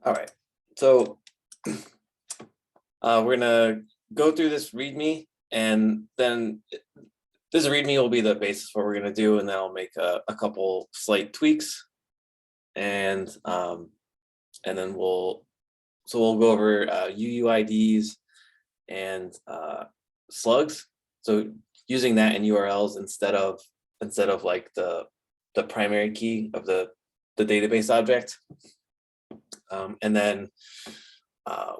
All right, so we're gonna go through this README, and then this README will be the basis for what we're gonna do, and then I'll make a couple slight tweaks, and then we'll go over UUIDs and slugs. So using that in URLs instead of like the primary key of the database object. And then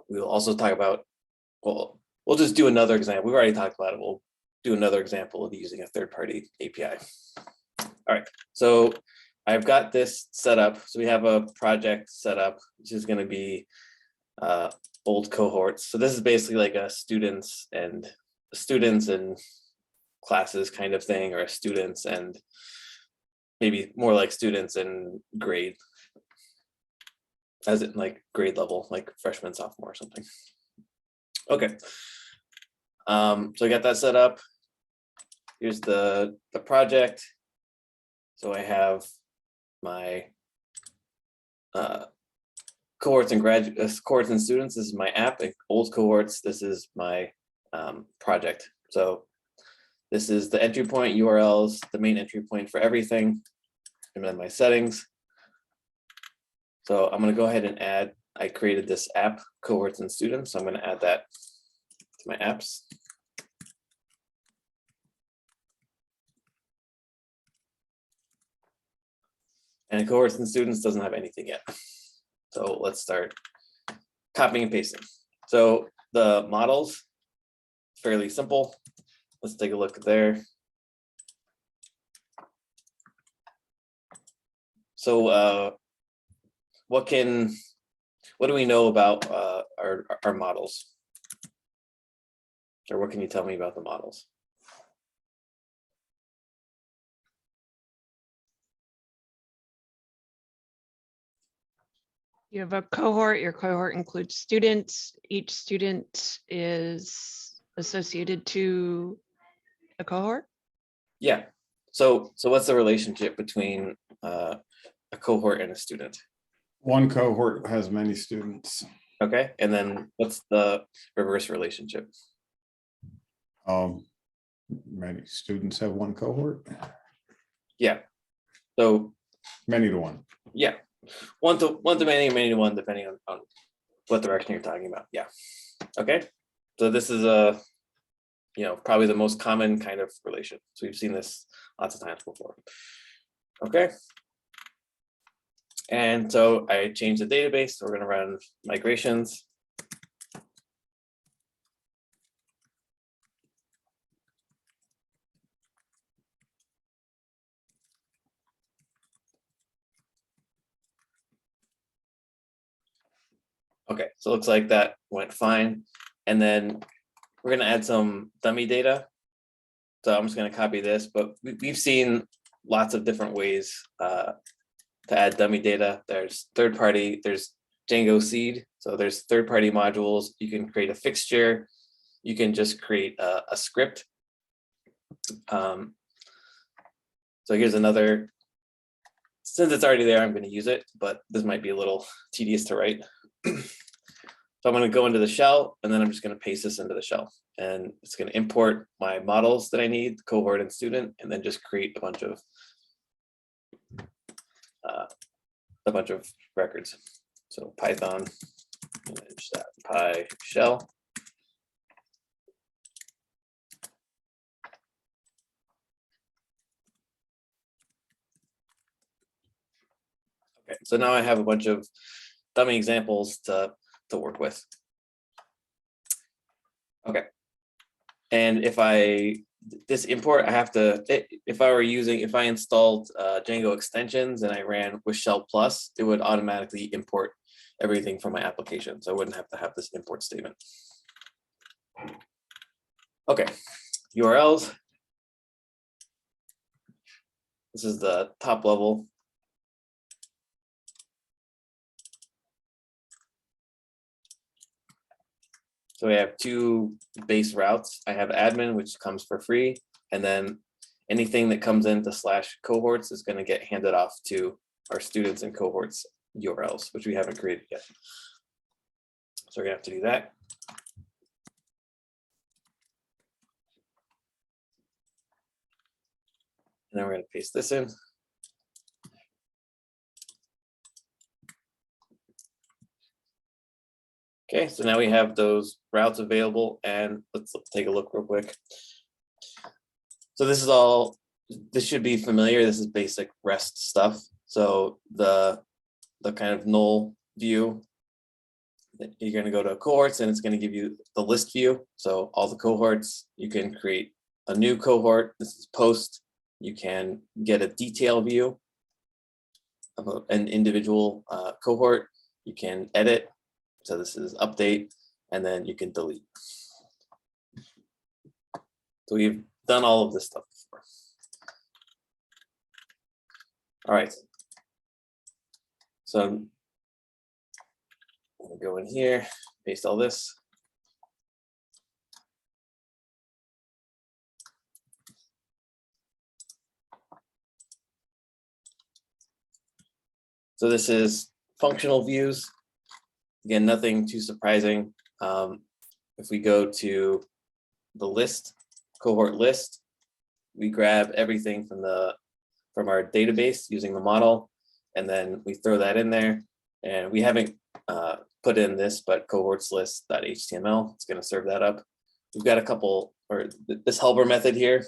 we'll also talk about, well, we'll just do another example. We've already talked about it. We'll do another example of using a third-party API. All right, so I've got this set up. So we have a project set up, which is going to be old cohorts. So this is basically like a students and classes kind of thing, or a students and maybe more like students and grade, as in like grade level, like freshman, sophomore or something. Okay, so I got that set up. Here's the project. So I have my cohorts and cohorts and students. This is my app. And old cohorts, this is my project. So this is the entry point, URLs, the main entry point for everything, and then my settings. So I'm going to go ahead and add, I created this app, cohorts and students. So I'm going to add that to my apps. And cohorts and students doesn't have anything yet. So let's start copying and pasting. So the models, fairly simple. Let's take a look there. So what do we know about our models? Or what can you tell me about the models? You have a cohort. Your cohort includes students. Each student is associated to a cohort. Yeah. So what's the relationship between a cohort and a student? One cohort has many students. Okay. And then what's the reverse relationship? Many students have one cohort. Yeah. So Many to one. yeah. One to many to one, depending on what direction you're talking about. Yeah. Okay. So this is probably the most common kind of relation. So we've seen this lots of times before. Okay. And so I changed the database. So we're going to run migrations. Okay, so it looks like that went fine. And then we're going to add some dummy data. So I'm just going to copy this, but we've seen lots of different ways to add dummy data. There's third-party, there's Django seed. So there's third-party modules. You can create a fixture. You can just create a script. So here's another, since it's already there, I'm going to use it, but this might be a little tedious to write. So I'm going to go into the shell, and then I'm just going to paste this into the shell, and it's going to import my models that I need, cohort and student, and then just create a bunch of records. So Python .py shell. Okay, so now I have a bunch of dummy examples to work with. Okay, and if this import, I have to, if I installed Django extensions and I ran with shell plus, it would automatically import everything from my application. So I wouldn't have to have this import statement. Okay, URLs. This is the top level. So we have two base routes. I have admin, which comes for free, and then anything that comes into /cohorts is going to get handed off to our students and cohorts URLs, which we haven't created yet. So we're gonna have to do that. And then we're gonna paste this in. Okay, so now we have those routes available, and let's take a look real quick. So this is all, this should be familiar. This is basic REST stuff. So the kind of null view, you're going to go to cohorts and it's going to give you the list view. So all the cohorts, you can create a new cohort. This is post. You can get a detail view of an individual cohort. You can edit. So this is update, and then you can delete. So we've done all of this stuff before. All right. So I'm gonna go in here, paste all this. So this is functional views. Again, nothing too surprising. If we go to the list, cohort list, we grab everything from our database using the model, and then we throw that in there. And we haven't put in this, but cohorts list.html, it's going to serve that up. We've got a couple, or this helper method here.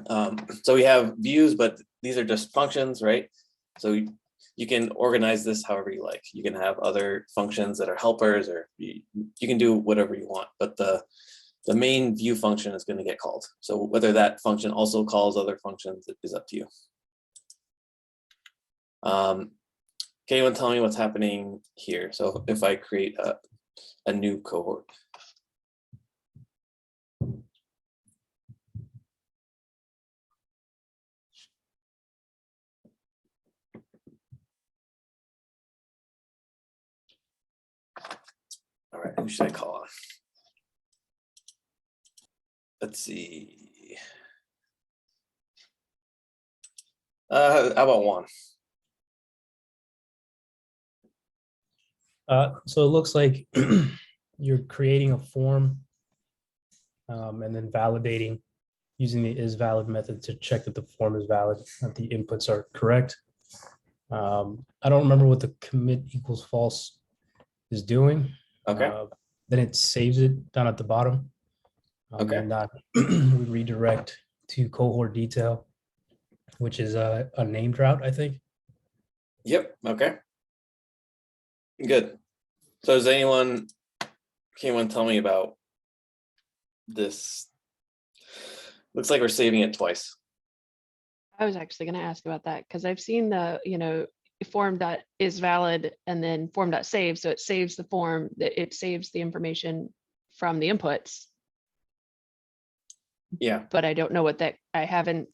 So we have views, but these are just functions, right? So you can organize this however you like. You can have other functions that are helpers, or you can do whatever you want, but the main view function is going to get called. So whether that function also calls other functions is up to you. Can anyone tell me what's happening here? So if I create a new cohort. All right, who should I call on? Let's see. How about Juan? So it looks like you're creating a form and then validating using the isValid method to check that the form is valid, that the inputs are correct. I don't remember what the commit equals false is doing. Okay. Then it saves it down at the bottom. Okay. And we redirect to cohort detail, which is a named route, I think. Yep. Okay. Good. So does anyone, can anyone tell me about this? Looks like we're saving it twice. I was actually going to ask about that because I've seen the, form.isValid and then form.save. So it saves the form, that it saves the information from the inputs. Yeah. But I don't know what that, I haven't,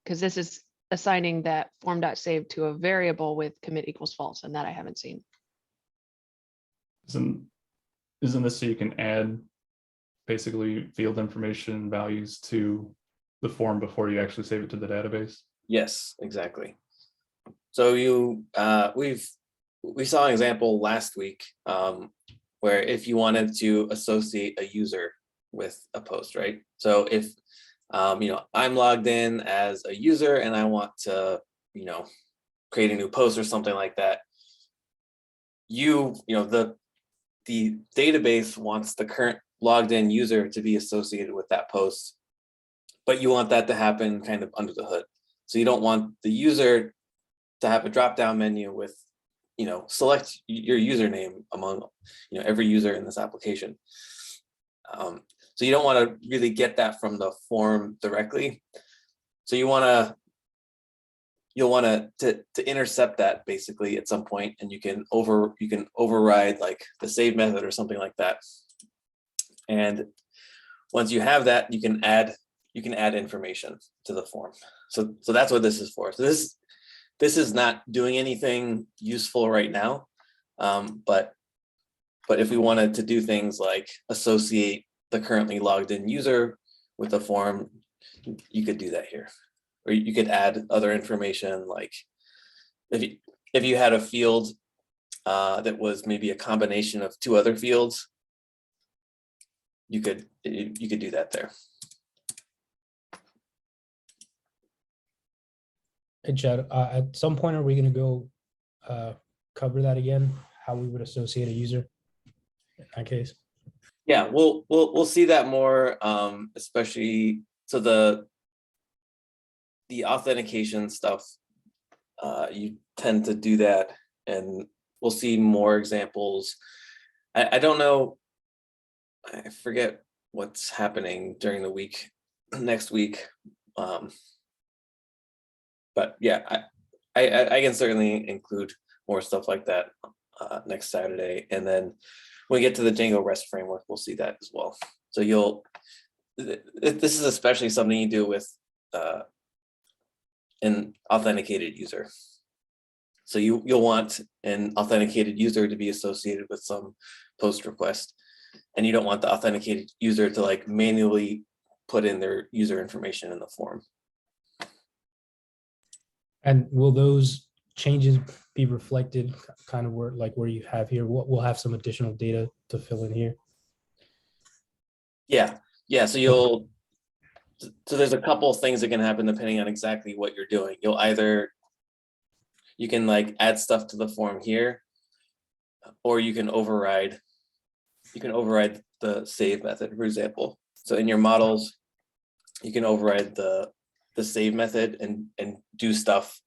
because this is assigning that form.save to a variable with commit equals false, and that I haven't seen. Isn't this so you can add basically field information values to the form before you actually save it to the database? Yes, exactly. So we saw an example last week where if you wanted to associate a user with a post, right? So if I'm logged in as a user and I want to create a new post or something like that, the database wants the current logged in user to be associated with that post, but you want that to happen kind of under the hood. So you don't want the user to have a drop-down menu with, select your username among, every user in this application. So you don't want to really get that from the form directly. So you'll want to intercept that basically at some point, and you can override like the save method or something like that. And once you have that, you can add information to the form. So that's what this is for. So this is not doing anything useful right now, but if we wanted to do things like associate the currently logged in user with a form, you could do that here. Or you could add other information, like if if you had a field that was maybe a combination of two other fields, you could do that there. Hey, Chad, at some point, are we going to go cover that again? How we would associate a user in that case? Yeah, we'll see that more, especially so the authentication stuff. You tend to do that, and we'll see more examples. I don't know. I forget what's happening during the week next week. But yeah, I can certainly include more stuff like that next Saturday. And then when we get to the Django REST framework, we'll see that as well. So this is especially something you do with an authenticated user. So you'll want an authenticated user to be associated with some post request. And you don't want the authenticated user to like manually put in their user information in the form. And will those changes be reflected kind of where you have here? We'll have some additional data to fill in here. Yeah. So there's a couple of things that can happen depending on exactly what you're doing. You can like add stuff to the form here, or you can override the save method, for example. So in your models, you can override the save method and do stuff,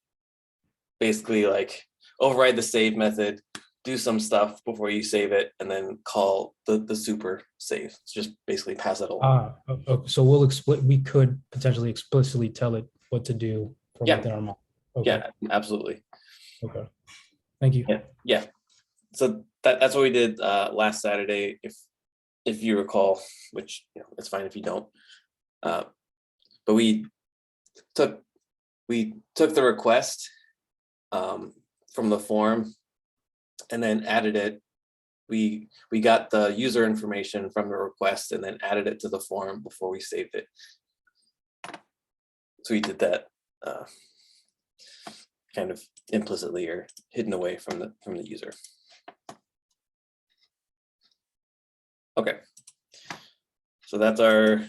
basically like override the save method, do some stuff before you save it, and then call the super save. So just basically pass it along. Okay. So we could potentially explicitly tell it what to do from within our model. Okay. Yeah, absolutely. Okay. Thank you. Yeah. So that's what we did last Saturday, if you recall, which it's fine if you don't. But we took the request from the form and then added it. We got the user information from the request and then added it to the form before we saved it. So we did that kind of implicitly or hidden away from the user. Okay, so that's our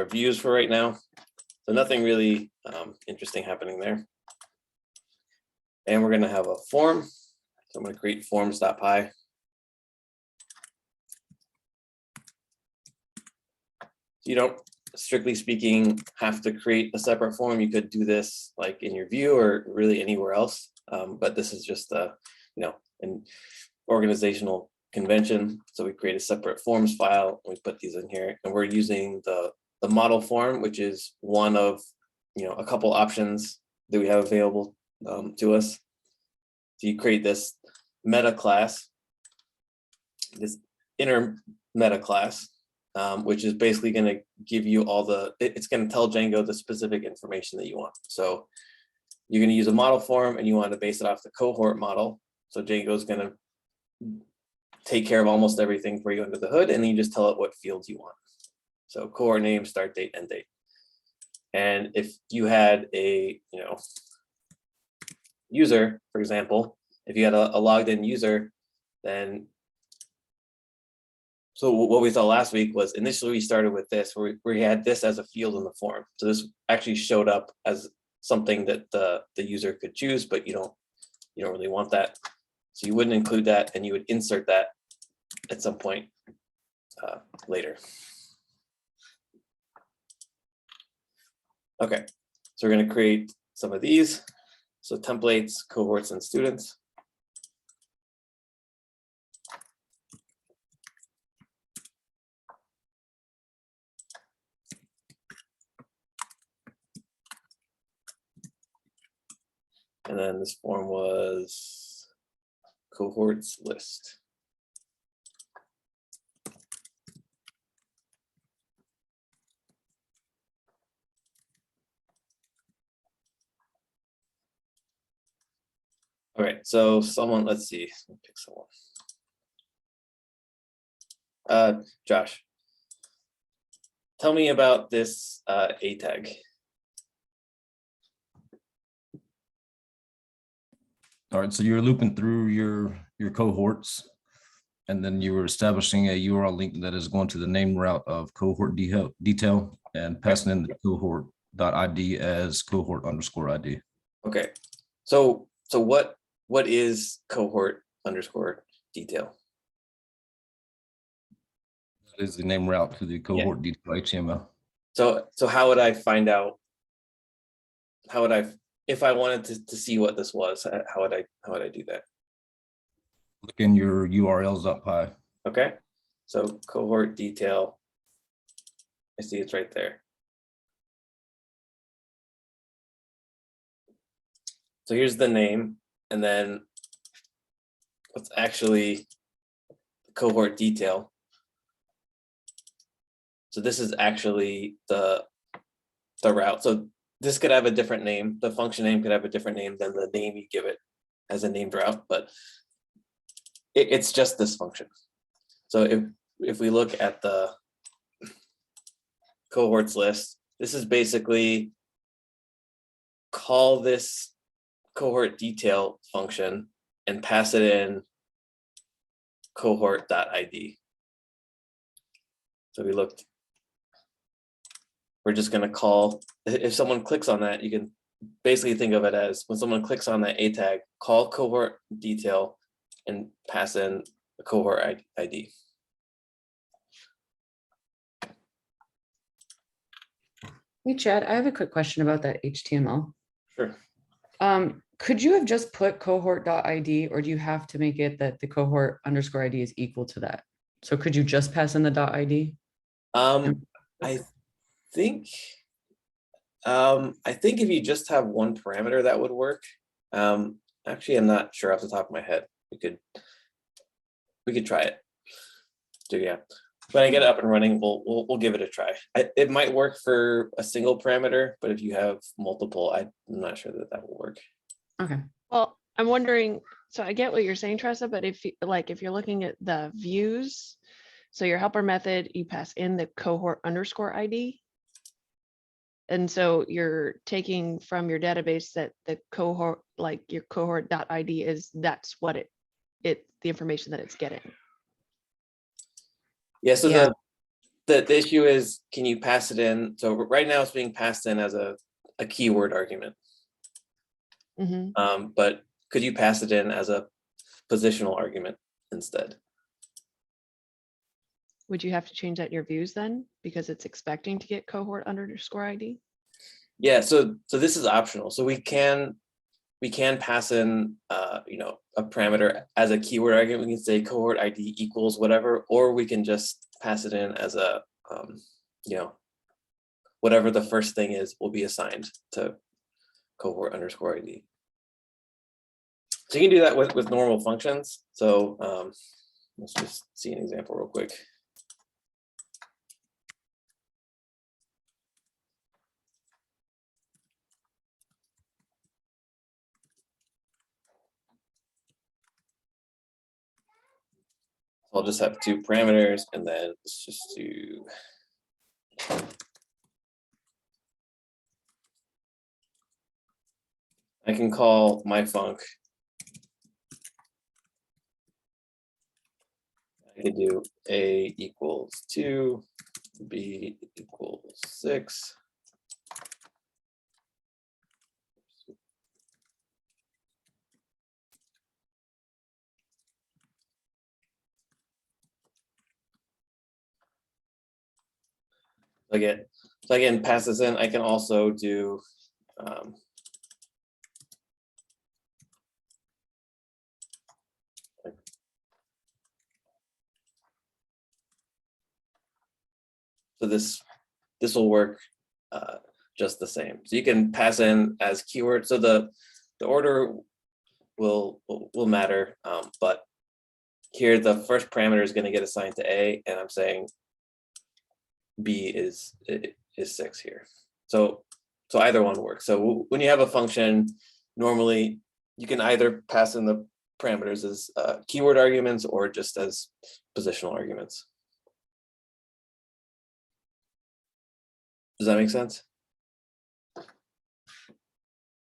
views for right now. So nothing really interesting happening there. And we're going to have a form. So I'm going to create forms.py. You don't, strictly speaking, have to create a separate form. You could do this like in your view or really anywhere else. But this is just an organizational convention. So we create a separate forms file. We put these in here, and we're using the model form, which is one of a couple options that we have available to us. So you create this meta class, this inner meta class, which is basically going to give you it's going to tell Django the specific information that you want. So you're going to use a model form and you want to base it off the cohort model. So Django is going to take care of almost everything for you under the hood, and then you just tell it what fields you want. So cohort name, start date, end date. And if you had a user, for example, if you had a logged in user, then so what we saw last week was initially we started with this where we had this as a field in the form. So this actually showed up as something that the user could choose, but you don't really want that. So you wouldn't include that, and you would insert that at some point later. Okay, so we're going to create some of these. So templates, cohorts, and students. And then this form was cohorts list. All right, so someone, let's see, let's pick someone. Josh, tell me about this A tag. All right, so you're looping through your cohorts, and then you were establishing a URL link that is going to the name route of cohort detail and passing in the cohort.id as cohort_ID. Okay, so what is cohort_detail? That is the name route to the cohort detail HTML. So how would I find out? How would I, if I wanted to see what this was, how would I do that? Look in your urls.py. Okay, so cohort detail. I see it's right there. So here's the name, and then what's actually cohort detail. So this is actually the route. So this could have a different name. The function name could have a different name than the name you give it as a named route, but it's just this function. So if we look at the cohorts list, this is basically call this cohort detail function and pass it in cohort.id. So we looked, we're just going to call, if someone clicks on that, you can basically think of it as when someone clicks on that A tag, call cohort detail and pass in the cohort ID. Hey, Chad, I have a quick question about that HTML. Sure. Could you have just put cohort.id, or do you have to make it that the cohort_ID is equal to that? So could you just pass in the .id? I think if you just have one parameter, that would work. Actually, I'm not sure off the top of my head. We could try it. So yeah, when I get it up and running, we'll give it a try. It might work for a single parameter, but if you have multiple, I'm not sure that will work. Okay. Well, I'm wondering, so I get what you're saying, Tressa, but if you're looking at the views, so your helper method, you pass in the cohort_ID. And so you're taking from your database that the cohort, like your cohort.id that's what the information that it's getting. Yeah, so Yeah. the issue is, can you pass it in? So right now it's being passed in as a keyword argument. Mm-hmm. But could you pass it in as a positional argument instead? Would you have to change that in your views then? Because it's expecting to get cohort_ID? Yeah, so this is optional. So we can pass in a parameter as a keyword argument. We can say cohort ID equals whatever, or we can just pass it in as a whatever the first thing is will be assigned to cohort_ID. So you can do that with normal functions. So let's just see an example real quick. I'll just have two parameters, and then let's just do I can call my func. I could do A equals 2, B equals 6. So again, pass this in. I can also do so this will work just the same. So you can pass in as keyword. So the order will matter, but here the first parameter is going to get assigned to A, and I'm saying B is 6 here. So either one works. So when you have a function, normally you can either pass in the parameters as keyword arguments or just as positional arguments. Does that make sense?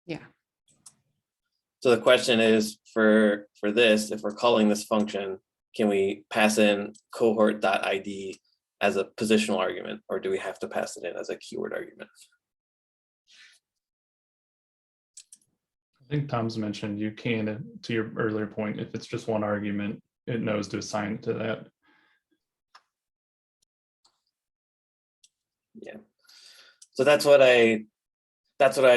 Yeah. So the question is for this, if we're calling this function, can we pass in cohort.id as a positional argument, or do we have to pass it in as a keyword argument? I think Tom's mentioned you can, to your earlier point, if it's just one argument, it knows to assign it to that. Yeah. So that's what I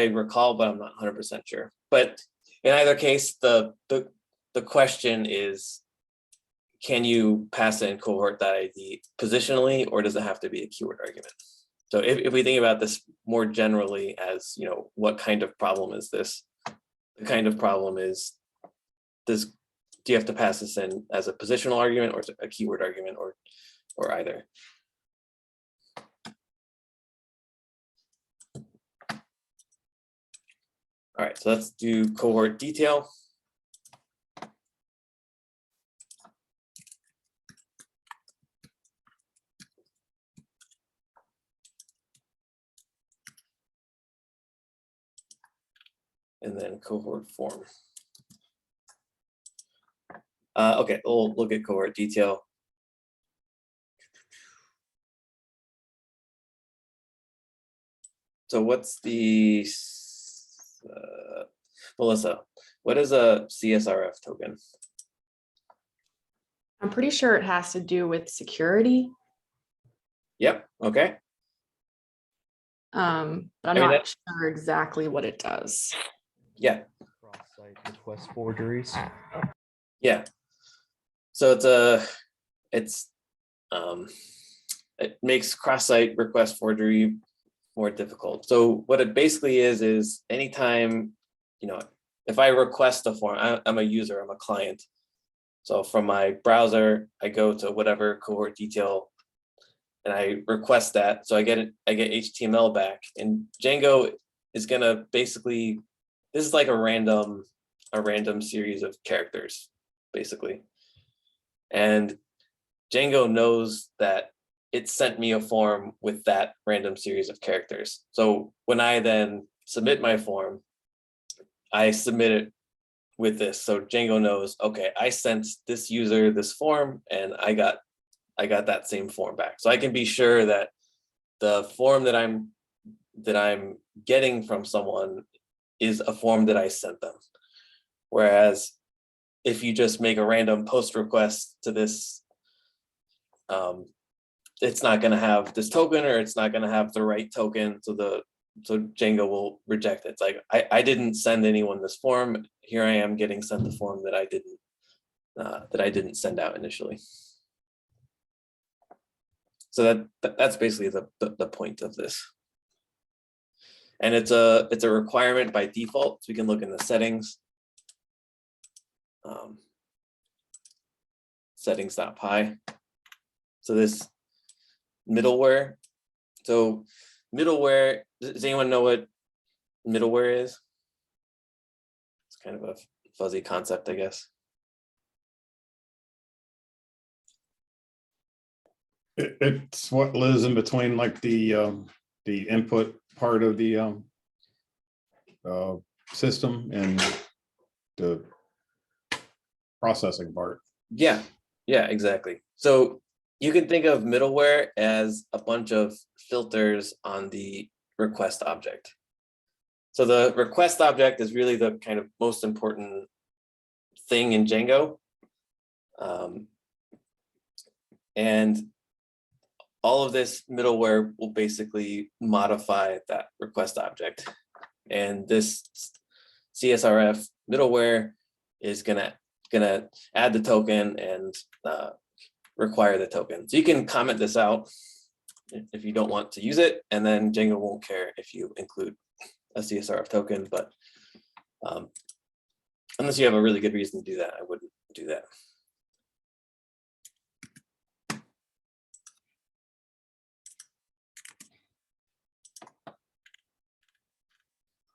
recall, but I'm not 100% sure. But in either case, the question is, can you pass in cohort.id positionally, or does it have to be a keyword argument? So if we think about this more generally as, you know, what kind of problem is this? The kind of problem is this, do you have to pass this in as a positional argument or a keyword argument, or either? All right, so let's do cohort detail. And then cohort form. Okay, we'll look at cohort detail. So what's the, Melissa, what is a CSRF token? I'm pretty sure it has to do with security. Yep, okay. But I'm I mean, not sure exactly what it does. Yeah, Cross-site request forgeries. yeah. So it makes cross-site request forgery more difficult. So what it basically is anytime, you know, if I request a form, I'm a user, I'm a client. So from my browser, I go to whatever cohort detail and I request that. So I get HTML back, and Django is gonna basically, this is like a random series of characters, basically. And Django knows that it sent me a form with that random series of characters. So when I then submit my form, I submit it with this. So Django knows, okay, I sent this user this form and I got that same form back. So I can be sure that the form that I'm getting from someone is a form that I sent them. Whereas if you just make a random post request to this, it's not going to have this token, or it's not going to have the right token. So Django will reject it. It's like, I didn't send anyone this form. Here I am getting sent the form that I didn't send out initially. So that's basically the point of this. And it's a requirement by default. So we can look in the settings. Settings.py. So this middleware. So middleware, does anyone know what middleware is? It's kind of a fuzzy concept, I guess. It's what lives in between, like the input part of the system and the processing part. Yeah, exactly. So you can think of middleware as a bunch of filters on the request object. So the request object is really the kind of most important thing in Django. And all of this middleware will basically modify that request object. And this CSRF middleware is gonna add the token and require the token. So you can comment this out if you don't want to use it, and then Django won't care if you include a CSRF token, but unless you have a really good reason to do that, I wouldn't do that.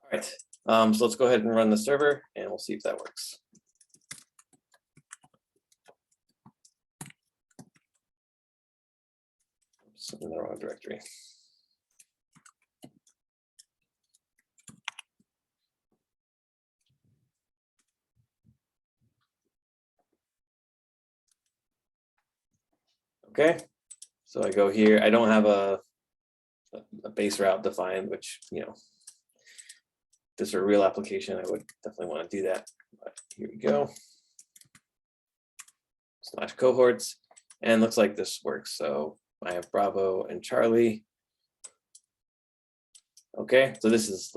All right, so let's go ahead and run the server and we'll see if that works. Oops, in the wrong directory. Okay, so I go here. I don't have a base route defined, which, you know, if this were a real application, I would definitely want to do that. But here we go. / cohorts, and looks like this works. So I have Bravo and Charlie. Okay, so this is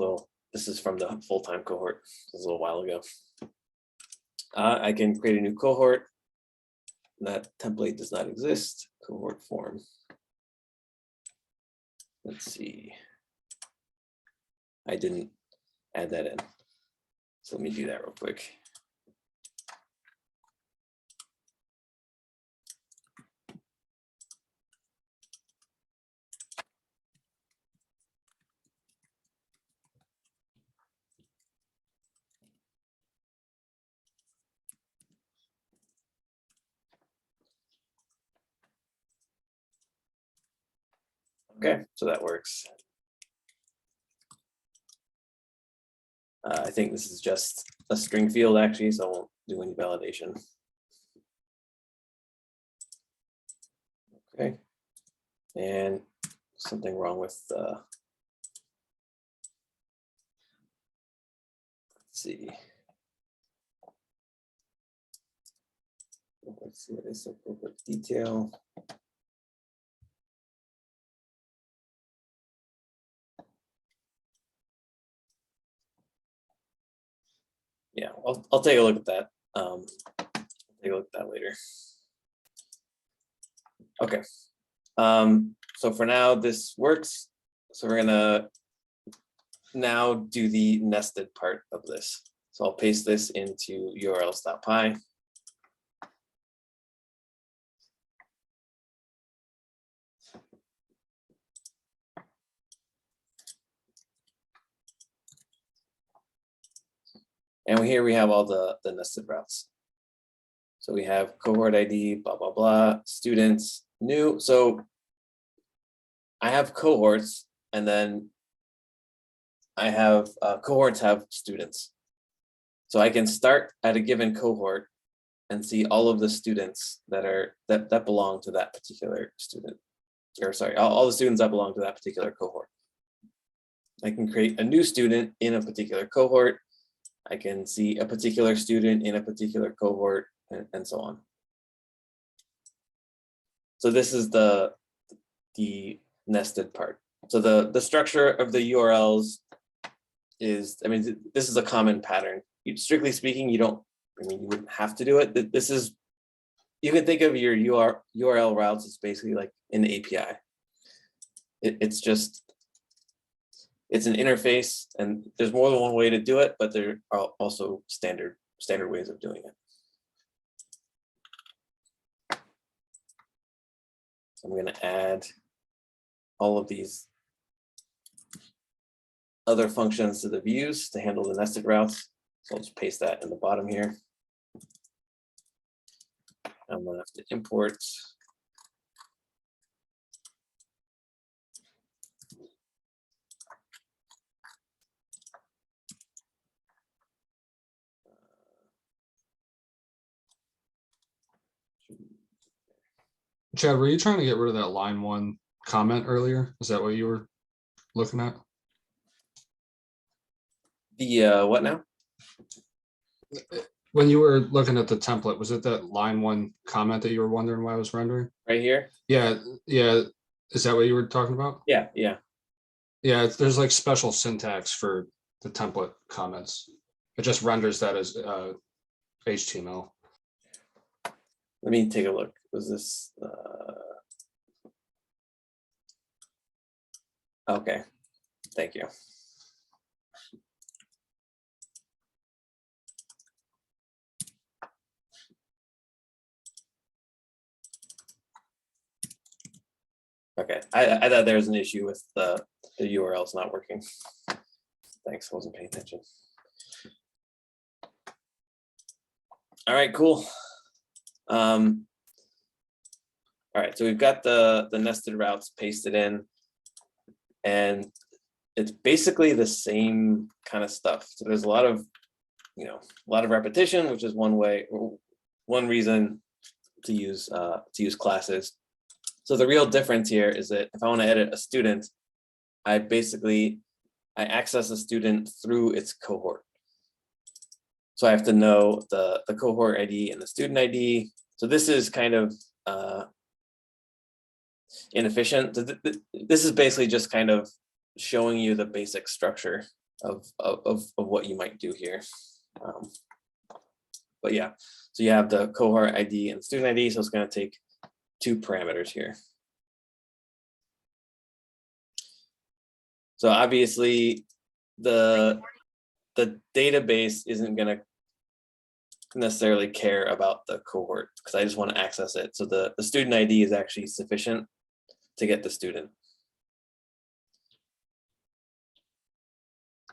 from the full-time cohort. This was a little while ago. I can create a new cohort. That template does not exist. Cohort form. Let's see. I didn't add that in. So let me do that real quick. Okay, so that works. I think this is just a string field actually, so I won't do any validation. Okay, and something wrong with let's see. Let's see what is the cohort detail. Yeah, I'll take a look at that. Take a look at that later. Okay. So for now, this works. So we're gonna now do the nested part of this. So I'll paste this into urls.py. And here we have all the nested routes. So we have cohort ID, blah, blah, blah, students, new. So I have cohorts, and then I have cohorts have students. So I can start at a given cohort and see all of the students that belong to that particular student, or sorry, all the students that belong to that particular cohort. I can create a new student in a particular cohort. I can see a particular student in a particular cohort, and so on. So this is the nested part. So the structure of the URLs is, I mean, this is a common pattern. Strictly speaking, you wouldn't have to do it. This is, you can think of your URL routes as basically like an API. It's just, it's an interface, and there's more than one way to do it, but there are also standard ways of doing it. So I'm going to add all of these other functions to the views to handle the nested routes. So I'll just paste that in the bottom here. I'm going to have to import. Chad, were you trying to get rid of that line 1 comment earlier? Is that what you were looking at? The what now? When you were looking at the template, was it that line 1 comment that you were wondering why I was rendering? Right here? Yeah. Is that what you were talking about? Yeah. Yeah, there's like special syntax for the template comments. It just renders that as HTML. Let me take a look. Was this? Okay, thank you. Okay, I thought there was an issue with the URLs not working. Thanks, I wasn't paying attention. All right, cool. All right, so we've got the nested routes pasted in, and it's basically the same kind of stuff. So there's a lot of repetition, which is one reason to use classes. So the real difference here is that if I want to edit a student, I access a student through its cohort. So I have to know the cohort ID and the student ID. So this is kind of inefficient. This is basically just kind of showing you the basic structure of what you might do here. But yeah, so you have the cohort ID and student ID, so it's going to take 2 parameters here. So obviously the database isn't going to necessarily care about the cohort because I just want to access it. So the student ID is actually sufficient to get the student.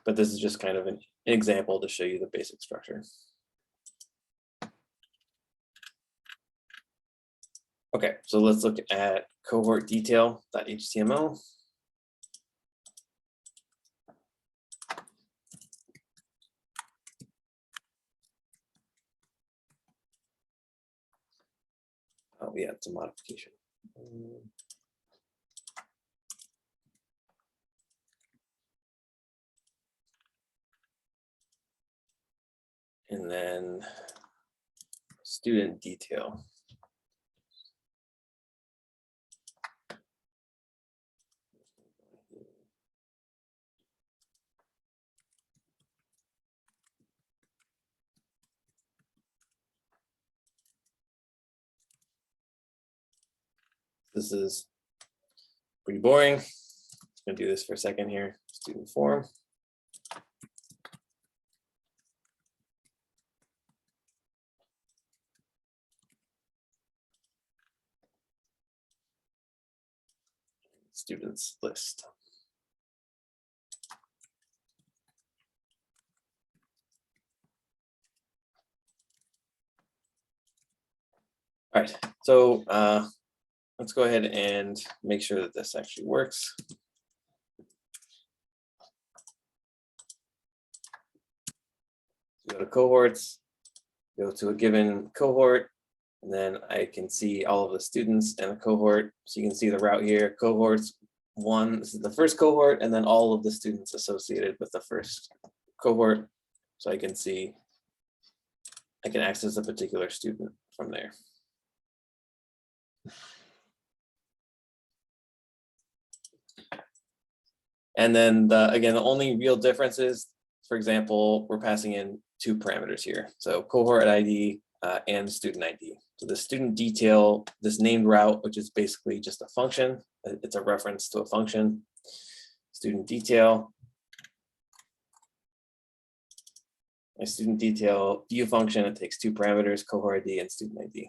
But this is just kind of an example to show you the basic structure. Okay, so let's look at cohort detail.html. Oh yeah, it's a modification. And then student detail. This is pretty boring. I'm gonna do this for a second here. Student form. Students list. All right, so let's go ahead and make sure that this actually works. Go to cohorts, go to a given cohort, and then I can see all of the students in a cohort. So you can see the route here, cohorts 1, this is the first cohort, and then all of the students associated with the first cohort. So I can see, I can access a particular student from there. And then again, the only real difference is, for example, we're passing in 2 parameters here. So cohort ID and student ID. So the student detail, this named route, which is basically just a function. It's a reference to a function. Student detail. My student detail view function, it takes 2 parameters, cohort ID and student ID.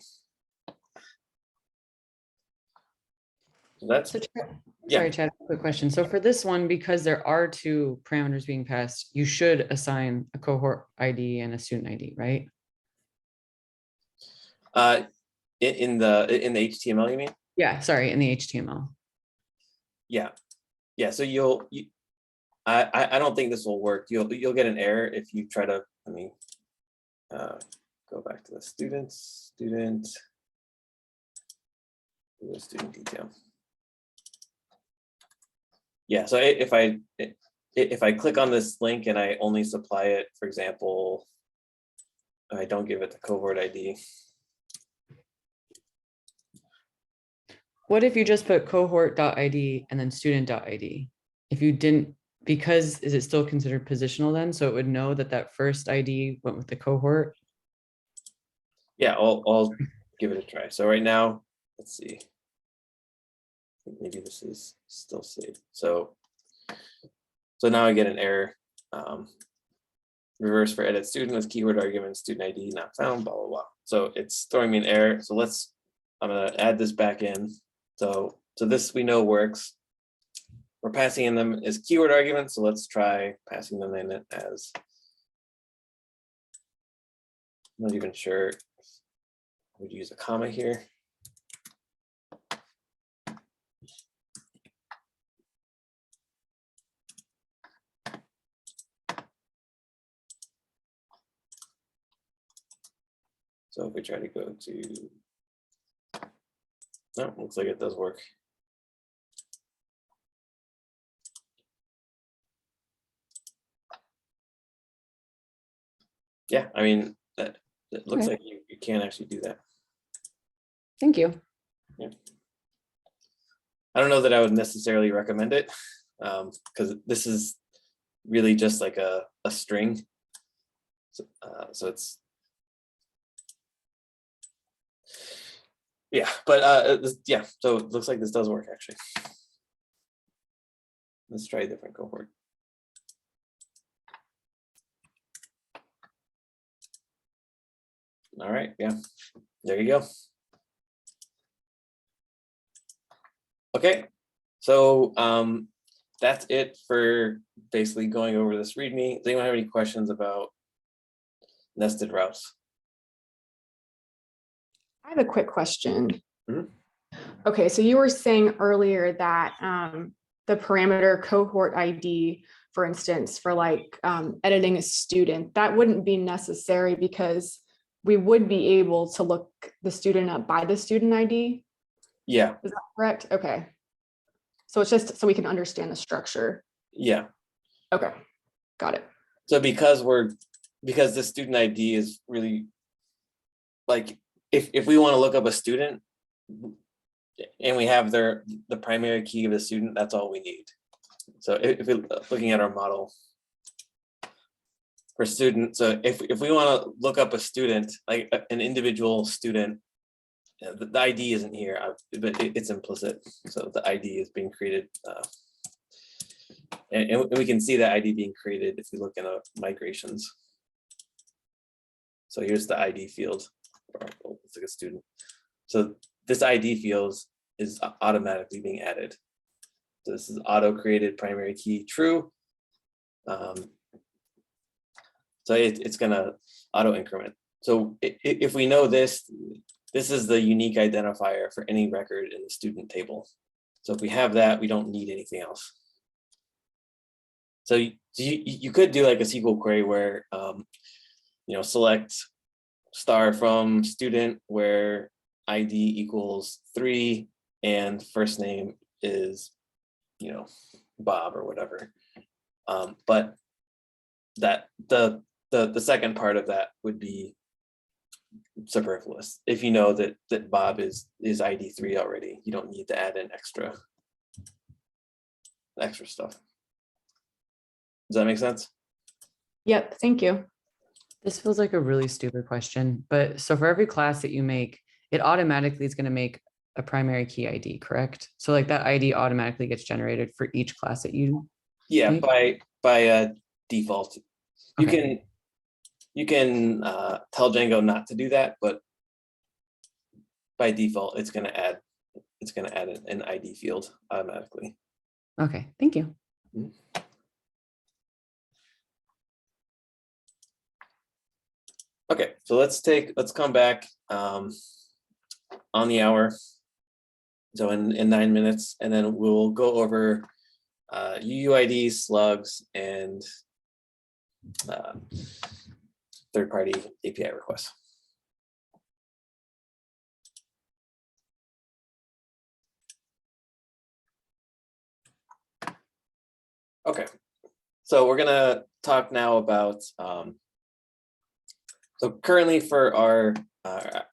So that's, So, yeah. sorry, Chad, quick question. So for this one, because there are 2 parameters being passed, you should assign a cohort ID and a student ID, right? In the HTML, you mean? Yeah, sorry, in the HTML. Yeah. So I don't think this will work. You'll get an error if you try to, let me go back to the student detail. Yeah, so if I click on this link and I only supply it, for example, I don't give it the cohort ID. What if you just put cohort.id and then student.id? If you didn't, because is it still considered positional then? So it would know that that first ID went with the cohort? Yeah, I'll give it a try. So right now, let's see. Maybe this is still saved. So now I get an error. Reverse for edit student with keyword argument, student ID not found, blah, blah, blah. So it's throwing me an error. So I'm gonna add this back in. So this we know works. We're passing in them as keyword arguments. So let's try passing them in as, I'm not even sure. I would use a comma here. So if we try to go to No, looks like it does work. Yeah, I mean, that it looks Okay. like you can actually do that. Thank you. I don't know that I would necessarily recommend it, because this is really just like a string. So it's, yeah, but yeah, so it looks like this does work actually. Let's try a different cohort. All right, yeah, there you go. Okay, so that's it for basically going over this README. Does anyone have any questions about nested routes? I have a quick question. Mhm. Okay, so you were saying earlier that the parameter cohort ID, for instance, for like editing a student, that wouldn't be necessary because we would be able to look the student up by the student ID. Yeah, Is that correct? Okay. So it's just so we can understand the structure. yeah. Okay, got it. So because the student ID is really like, if we want to look up a student and we have the primary key of the student, that's all we need. So if we're looking at our model for student, so if we want to look up a student, like an individual student, the ID isn't here, but it's implicit. So the ID is being created. And we can see the ID being created if we look in migrations. So here's the ID field. It's like a student. So this ID field is automatically being added. So this is auto created primary key true. So it's gonna auto increment. So if we know this is the unique identifier for any record in the student table. So if we have that, we don't need anything else. So you could do like a SQL query where, select star from student where ID equals 3 and first name is, Bob or whatever. But that the second part of that would be superfluous. If you know that Bob is ID 3 already, you don't need to add in extra stuff. Does that make sense? Yep, thank you. This feels like a really stupid question, but so for every class that you make, it automatically is going to make a primary key ID, correct? So like that ID automatically gets generated for each class that you. Yeah, make? by default. Okay. You can tell Django not to do that, but by default, it's gonna add an ID field automatically. Okay, thank you. Okay, so let's come back on the hour. So in 9 minutes, and then we'll go over UUID, slugs, and third-party API requests. Okay, so we're gonna talk now about, so currently for our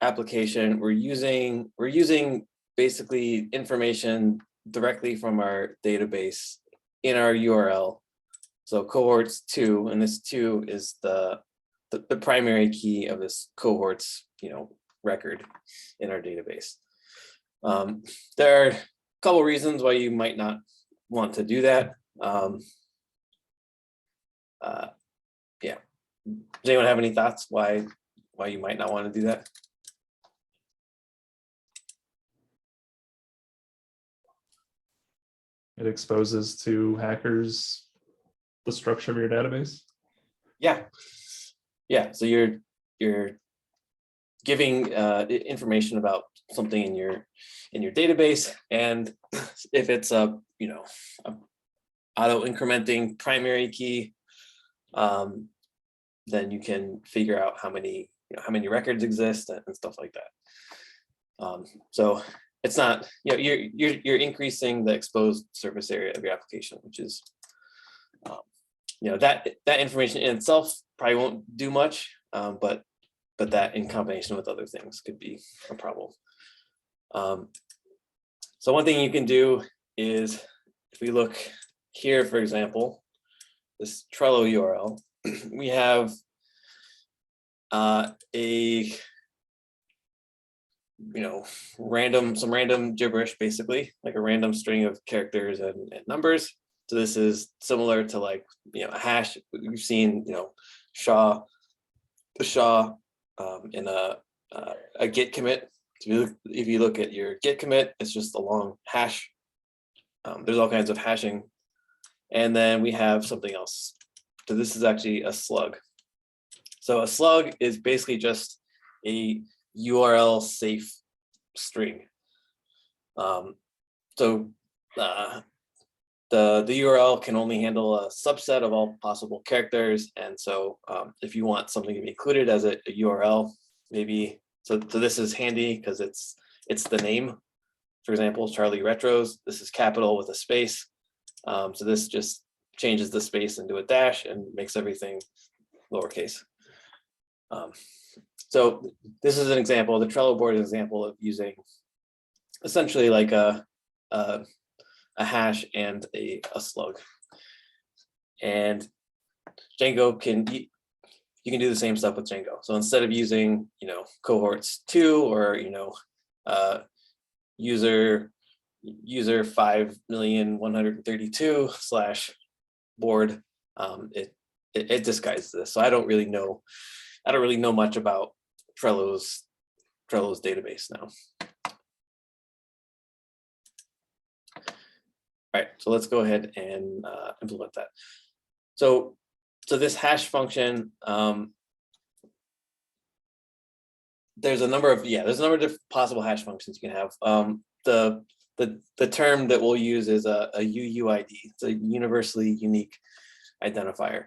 application, we're using basically information directly from our database in our URL. So cohorts 2, and this 2 is the primary key of this cohorts, record in our database. There are a couple reasons why you might not want to do that. Yeah. Does anyone have any thoughts why you might not want to do that? It exposes to hackers the structure of your database. Yeah. So you're giving information about something in your database, and if it's a auto incrementing primary key, then you can figure out how many records exist and stuff like that. So it's not, you know, you're increasing the exposed surface area of your application, which is, you know, that information in itself probably won't do much, but that in combination with other things could be a problem. So one thing you can do is, if we look here, for example, this Trello URL, we have some random gibberish, basically, like a random string of characters and numbers. So this is similar to, like, you know, a hash. We've seen, you know, SHA in a Git commit. So if you look at your Git commit, it's just a long hash. There's all kinds of hashing. And then we have something else. So this is actually a slug. So a slug is basically just a URL safe string. The URL can only handle a subset of all possible characters. And so if you want something to be included as a URL, maybe, so this is handy because it's the name. For example, Charlie Retros, this is capital with a space. So this just changes the space into a dash and makes everything lowercase. So this is an example, the Trello board is an example of using essentially like a hash and a slug. And Django you can do the same stuff with Django. So instead of using, you know, cohorts 2 or, you know, user 5,132 / board, it disguises this. So I don't really know much about Trello's database now. All right, so let's go ahead and implement that. So this hash function, there's a number of different possible hash functions you can have. The term that we'll use is a UUID. It's a universally unique identifier.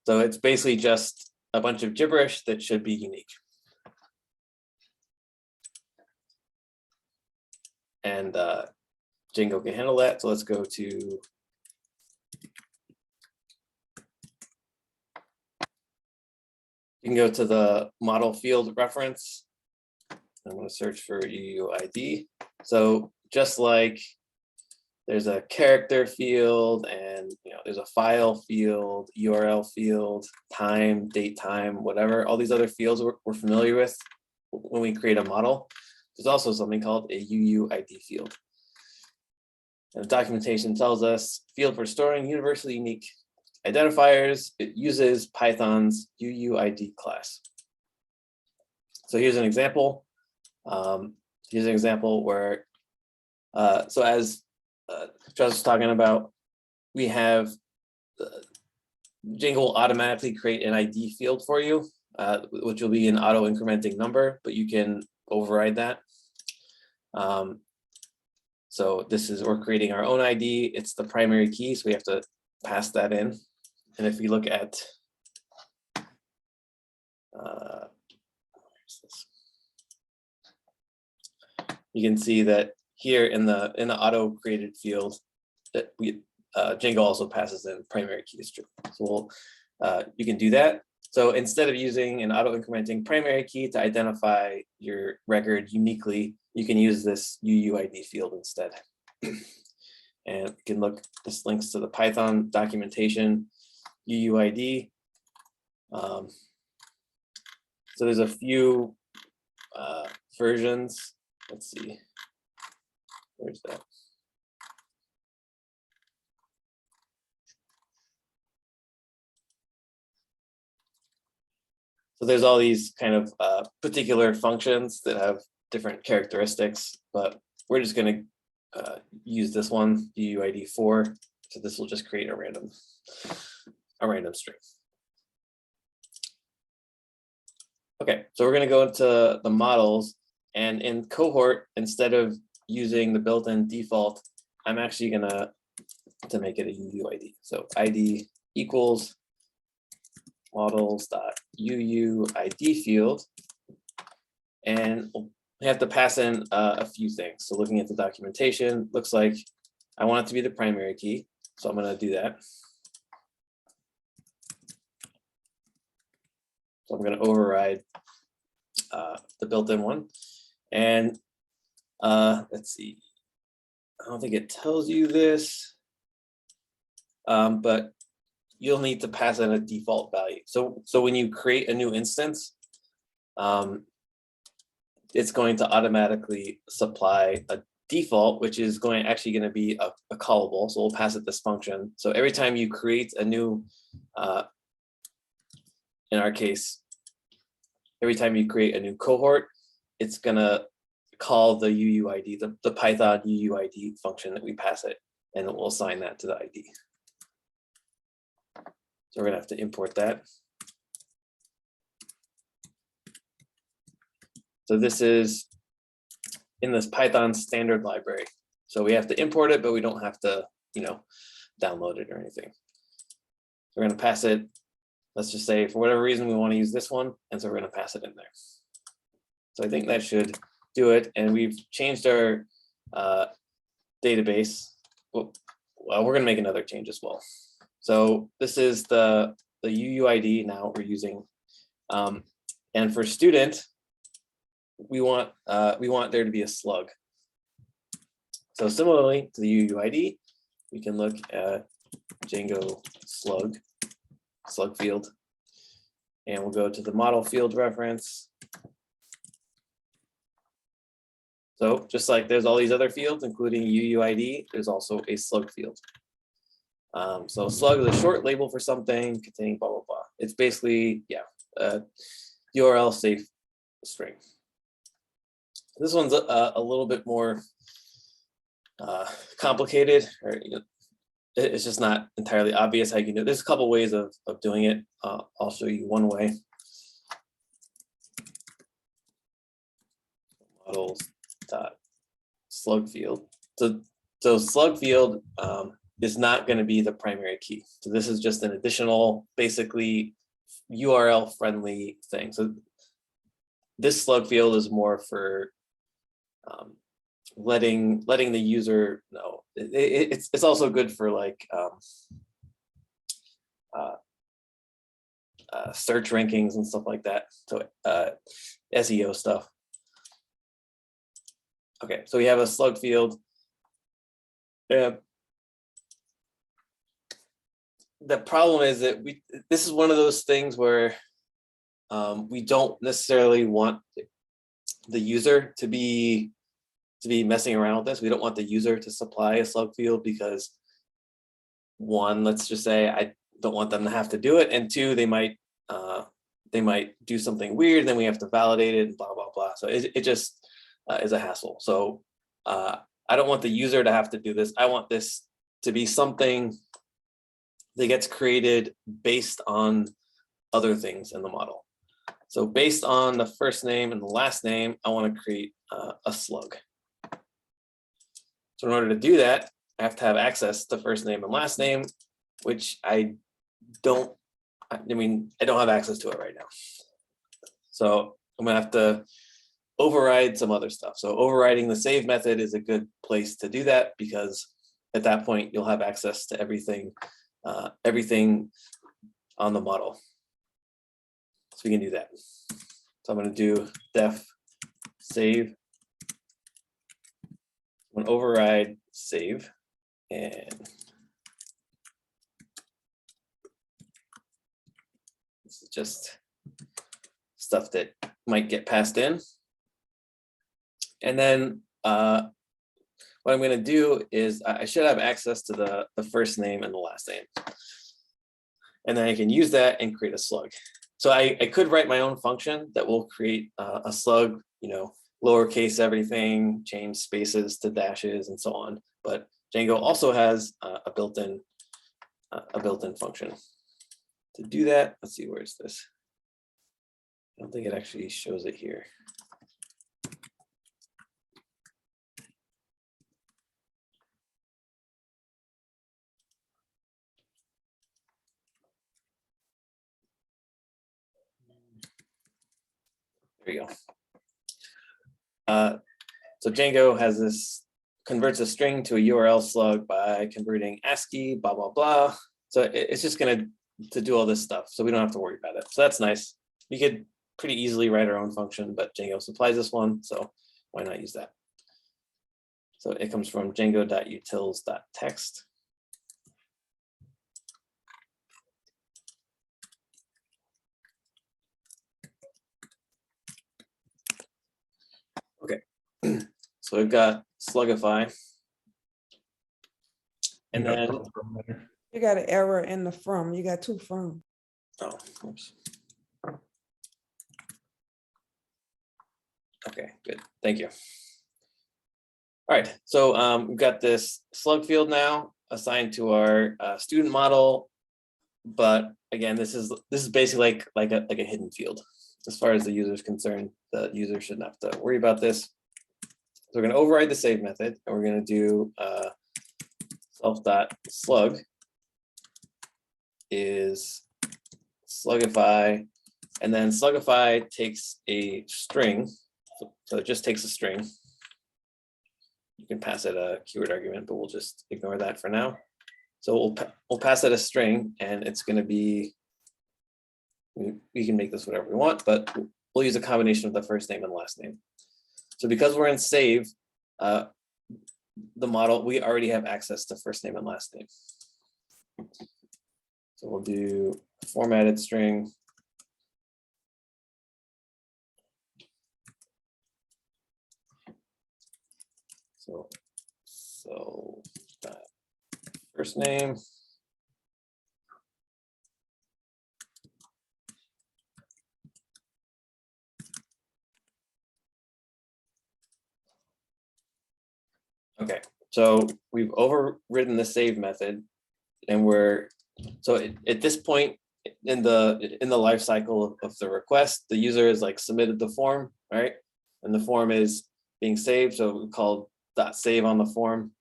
So it's basically just a bunch of gibberish that should be unique. And Django can handle that. So let's go to, you can go to the model field reference. I'm going to search for UUID. So just like there's a character field, and, you know, there's a file field, URL field, time, date, time, whatever, all these other fields we're familiar with when we create a model. There's also something called a UUID field. And the documentation tells us field for storing universally unique identifiers. It uses Python's UUID class. So here's an example. Where, so as Josh was talking about, we have Django will automatically create an ID field for you, which will be an auto incrementing number, but you can override that. So we're creating our own ID. It's the primary key, so we have to pass that in. And if we look at, you can see that here in the auto created field that Django also passes in primary key string. So you can do that. So instead of using an auto incrementing primary key to identify your record uniquely, you can use this UUID field instead. And you can look, this links to the Python documentation, UUID. So there's a few versions. Let's see, where's that? So there's all these kind of particular functions that have different characteristics, but we're just going to use this one, UUID4. So this will just create a random string. Okay, so we're going to go into the models, and in cohort, instead of using the built-in default, I'm actually going to make it a UUID. So ID equals models.UUID field, and we have to pass in a few things. So looking at the documentation, looks like I want it to be the primary key. So I'm going to do that. So I'm going to override the built-in one. And let's see. I don't think it tells you this, but you'll need to pass in a default value. So when you create a new instance, it's going to automatically supply a default, which is actually going to be a callable. So we'll pass it this function. So every time you create a new, in our case, every time you create a new cohort, it's going to call the UUID, the Python UUID function that we pass it, and it will assign that to the ID. So we're going to have to import that. So this is in this Python standard library. So we have to import it, but we don't have to, download it or anything. So we're going to pass it. Let's just say for whatever reason we want to use this one, and so we're going to pass it in there. So I think that should do it. And we've changed our database. Well, we're going to make another change as well. So this is the UUID now we're using, and for student, we want there to be a slug. So similarly to the UUID, we can look at Django slug field, and we'll go to the model field reference. So just like there's all these other fields, including UUID, there's also a slug field. So slug is a short label for something containing blah, blah, blah. It's basically, URL safe string. This one's a little bit more complicated, or it's just not entirely obvious how you can do it. There's a couple ways of doing it. I'll show you one way. Models dot slug field. So slug field is not going to be the primary key. So this is just an additional, basically URL friendly thing. So this slug field is more for letting the user know. It's also good for like search rankings and stuff like that. So SEO stuff. Okay, so we have a slug field. The problem is that this is one of those things where we don't necessarily want the user to be messing around with this. We don't want the user to supply a slug field because, one, let's just say I don't want them to have to do it, and two, they might do something weird, then we have to validate it and blah blah blah. So it just is a hassle. So I don't want the user to have to do this. I want this to be something that gets created based on other things in the model. So based on the first name and the last name, I want to create a slug. So in order to do that, I have to have access to first name and last name, which I don't have access to it right now. So I'm gonna have to override some other stuff. So overriding the save method is a good place to do that, because at that point you'll have access to everything on the model. So we can do that. So I'm going to do def save. I'm going to override save, and this is just stuff that might get passed in. And then what I'm going to do is I should have access to the first name and the last name. And then I can use that and create a slug. So I could write my own function that will create a slug, lowercase everything, change spaces to dashes and so on. But Django also has a built-in function. To do that, let's see, where is this? I don't think it actually shows it here. There you go. So Django has this, converts a string to a URL slug by converting ASCII, blah, blah, blah. So it's just gonna to do all this stuff. So we don't have to worry about it. So that's nice. We could pretty easily write our own function, but Django supplies this one. So why not use that? So it comes from django.utils.text. Okay, so we've got Slugify. And then, You got an error in the from, you got two from. oh, oops. Okay, good, thank you. All right, so we've got this slug field now assigned to our student model, but again, this is basically like a hidden field. As far as the user is concerned, the user shouldn't have to worry about this. So we're going to override the save method, and we're going to do self.slug is slugify, and then slugify takes a string, so it just takes a string. You can pass it a keyword argument, but we'll just ignore that for now. So we'll pass it a string, and it's going to be, we can make this whatever we want, but we'll use a combination of the first name and last name. So because we're in save, the model, we already have access to first name and last name. So we'll do formatted string. So first name. Okay, so we've overridden the save method, and we're so at this point in the life cycle of the request, the user is like submitted the form, right? And the form is being saved, so we call .save on the form.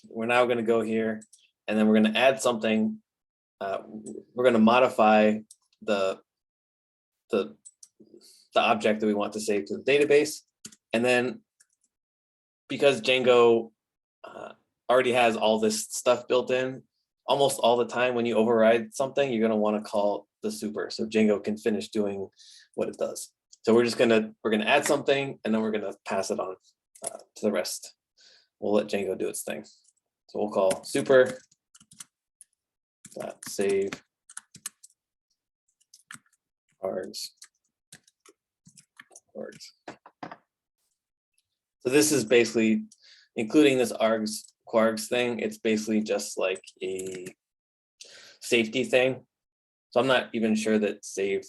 We're now going to go here, and then we're going to add something. We're going to modify the object that we want to save to the database, and then because Django already has all this stuff built in, almost all the time when you override something, you're going to want to call the super so Django can finish doing what it does. So we're gonna add something, and then we're gonna pass it on to the rest. We'll let Django do its thing. So we'll call super save args. So this is basically, including this args quargs thing, it's basically just like a safety thing. So I'm not even sure that save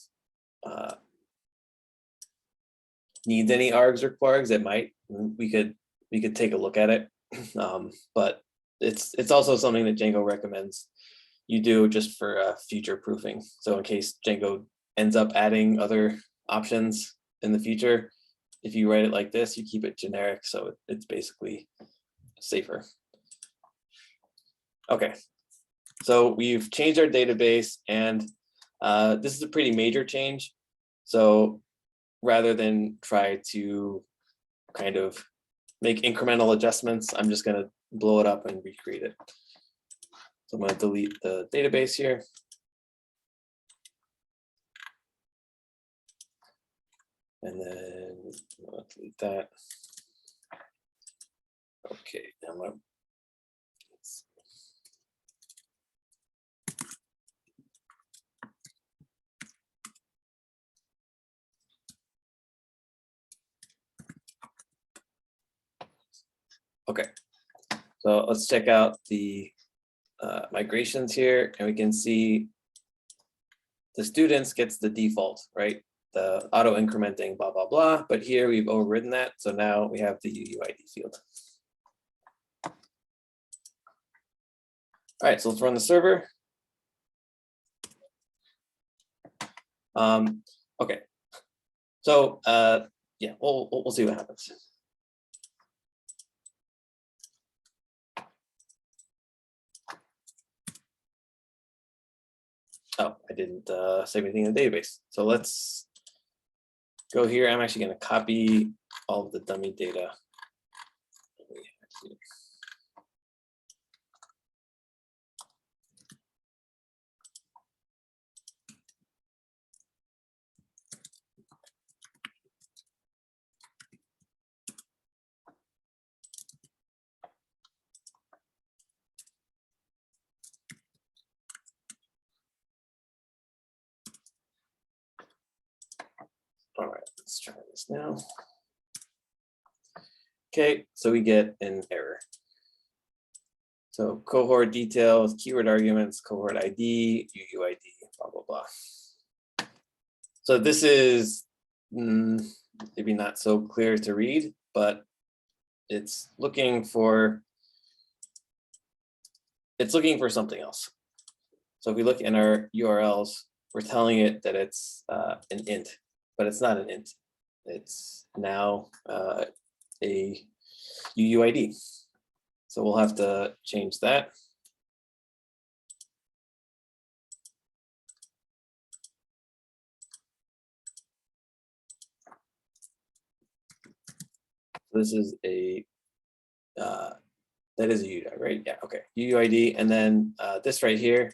needs any args or quargs. It might. We could take a look at it, but it's also something that Django recommends you do just for future proofing. So in case Django ends up adding other options in the future, if you write it like this, you keep it generic, so it's basically safer. Okay, so we've changed our database, and this is a pretty major change. So rather than try to kind of make incremental adjustments, I'm just going to blow it up and recreate it. So I'm going to delete the database here. And then I'll delete that. Okay, now I'm going to okay, so let's check out the migrations here, and we can see the students gets the default, right? The auto incrementing, blah, blah, blah. But here we've overridden that. So now we have the UUID field. All right, so let's run the server. Okay, so yeah, we'll see what happens. Oh, I didn't save anything in the database. So let's go here. I'm actually going to copy all of the dummy data. All right, let's try this now. Okay, so we get an error. So cohort details, keyword arguments, cohort ID, UUID, blah, blah, blah. So this is maybe not so clear to read, but it's looking for something else. So if we look in our URLs, we're telling it that it's an int, but it's not an int. It's now a UUID. So we'll have to change that. This is a, that is a UUID, right? Yeah, okay, UUID. And then this right here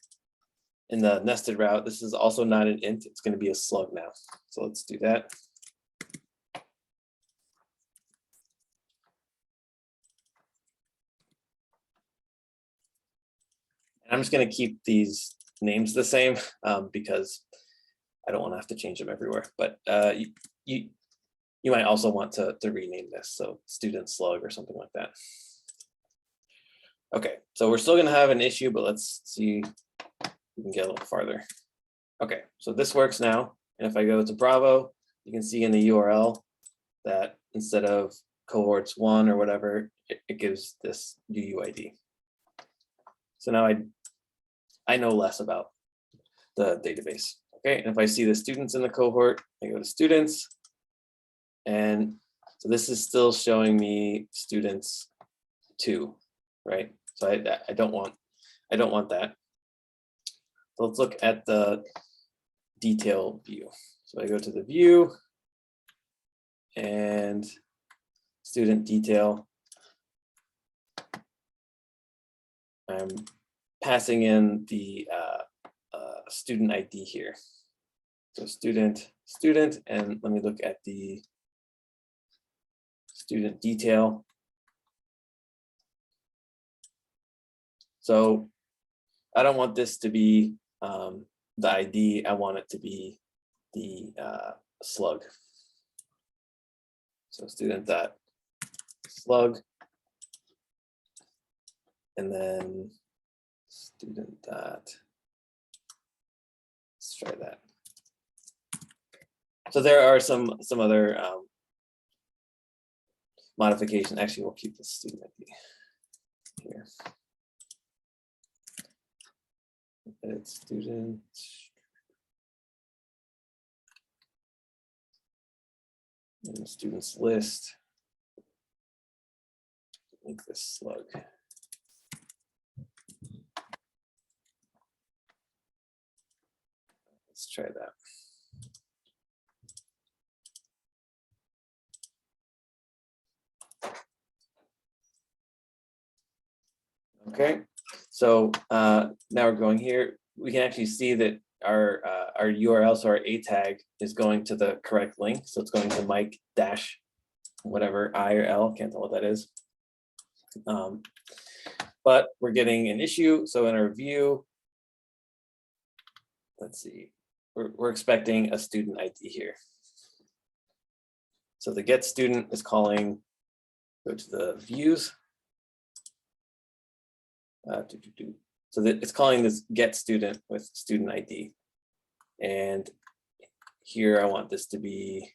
in the nested route, this is also not an int, it's going to be a slug now. So let's do that. I'm just going to keep these names the same because I don't want to have to change them everywhere. But you might also want to rename this, so student slug or something like that. Okay, so we're still going to have an issue, but let's see if we can get a little farther. Okay, so this works now. And if I go to Bravo, you can see in the URL that instead of cohorts 1 or whatever, it gives this UUID. So now I know less about the database. Okay, and if I see the students in the cohort, I go to students. And so this is still showing me students 2, right? So I don't want that. So let's look at the detail view. So I go to the view and student detail. I'm passing in the student ID here. So student, and let me look at the student detail. So I don't want this to be the ID, I want it to be the slug. So student.slug, and then student dot, let's try that. So there are some other modification. Actually, we'll keep the student ID here. Edit student. And the students list. Make this slug. Let's try that. Okay, so now we're going here. We can actually see that our URL, so our A tag is going to the correct link. So it's going to Mike dash whatever I or L, can't tell what that is. But we're getting an issue. So in our view, let's see, we're expecting a student ID here. So the get student is calling, go to the views. So that it's calling this get student with student ID. And here I want this to be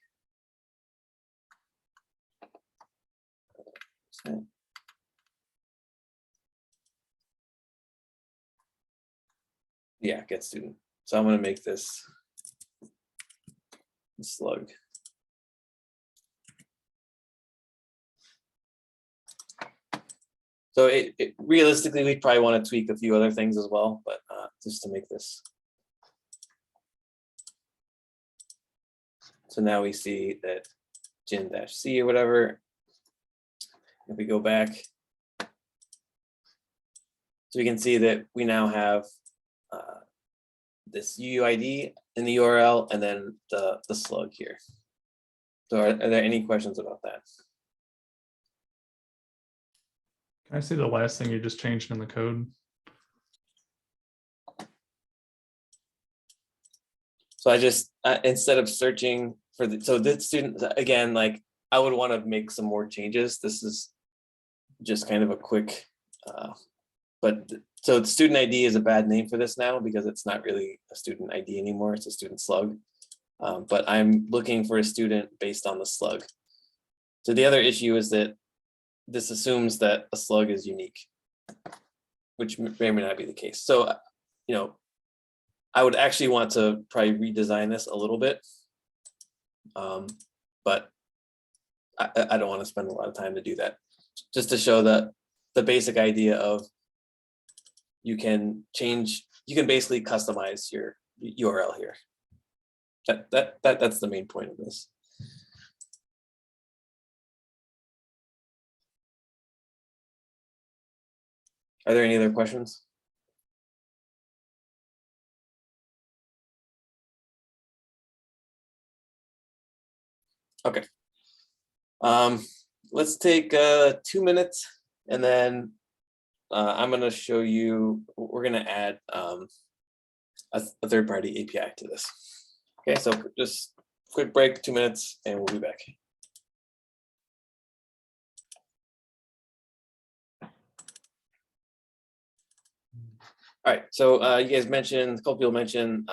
yeah, get student. So I'm going to make this slug. So realistically, we probably want to tweak a few other things as well, but just to make this. So now we see that Gin-C or whatever. If we go back, so we can see that we now have this UUID in the URL and then the slug here. So are there any questions about that? Can I see the last thing you just changed in the code? So I just, instead of searching for the, so this student, again, like I would want to make some more changes. This is just kind of a quick, so the student ID is a bad name for this now because it's not really a student ID anymore. It's a student slug. But I'm looking for a student based on the slug. So the other issue is that this assumes that a slug is unique, which may or may not be the case. So, you know, I would actually want to probably redesign this a little bit, but I don't want to spend a lot of time to do that. Just to show that the basic idea of you can change, you can basically customize your URL here. That's the main point of this. Are there any other questions? Okay. Let's take 2 minutes and then I'm going to show you, we're going to add a third-party API to this. Okay, so just quick break, 2 minutes, and we'll be back. All right, so you guys mentioned, a couple people mentioned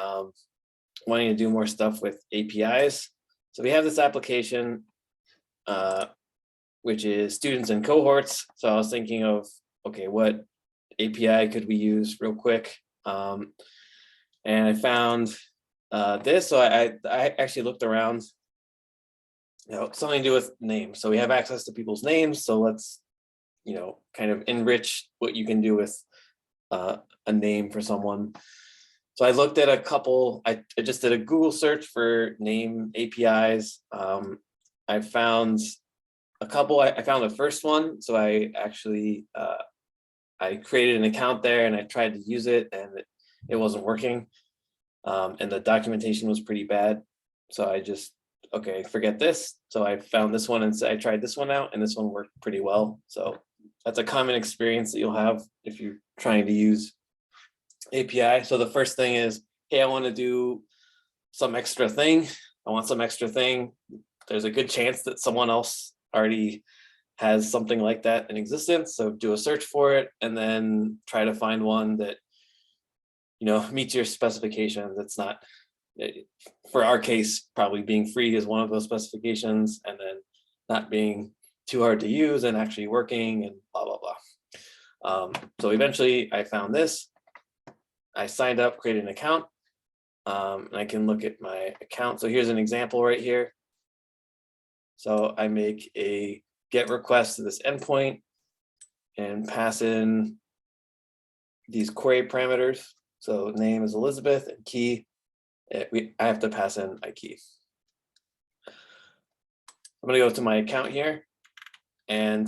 wanting to do more stuff with APIs. So we have this application, which is students and cohorts. So I was thinking of, okay, what API could we use real quick? And I found this, so I actually looked around, you know, something to do with names. So we have access to people's names. So let's, you know, kind of enrich what you can do with a name for someone. So I looked at a couple, I just did a Google search for name APIs. I found a couple, I found the first one. So I actually, I created an account there and I tried to use it and it wasn't working. And the documentation was pretty bad. So I just, okay, forget this. So I found this one and I tried this one out and this one worked pretty well. So that's a common experience that you'll have if you're trying to use API. So the first thing is, hey, I want to do some extra thing. I want some extra thing. There's a good chance that someone else already has something like that in existence. So do a search for it and then try to find one that, you know, meets your specifications. It's not, for our case, probably being free is one of those specifications, and then not being too hard to use and actually working and blah, blah, blah. So eventually I found this. I signed up, created an account, and I can look at my account. So here's an example right here. So I make a GET request to this endpoint and pass in these query parameters. So name is Elizabeth and key, I have to pass in my key. I'm going to go to my account here, and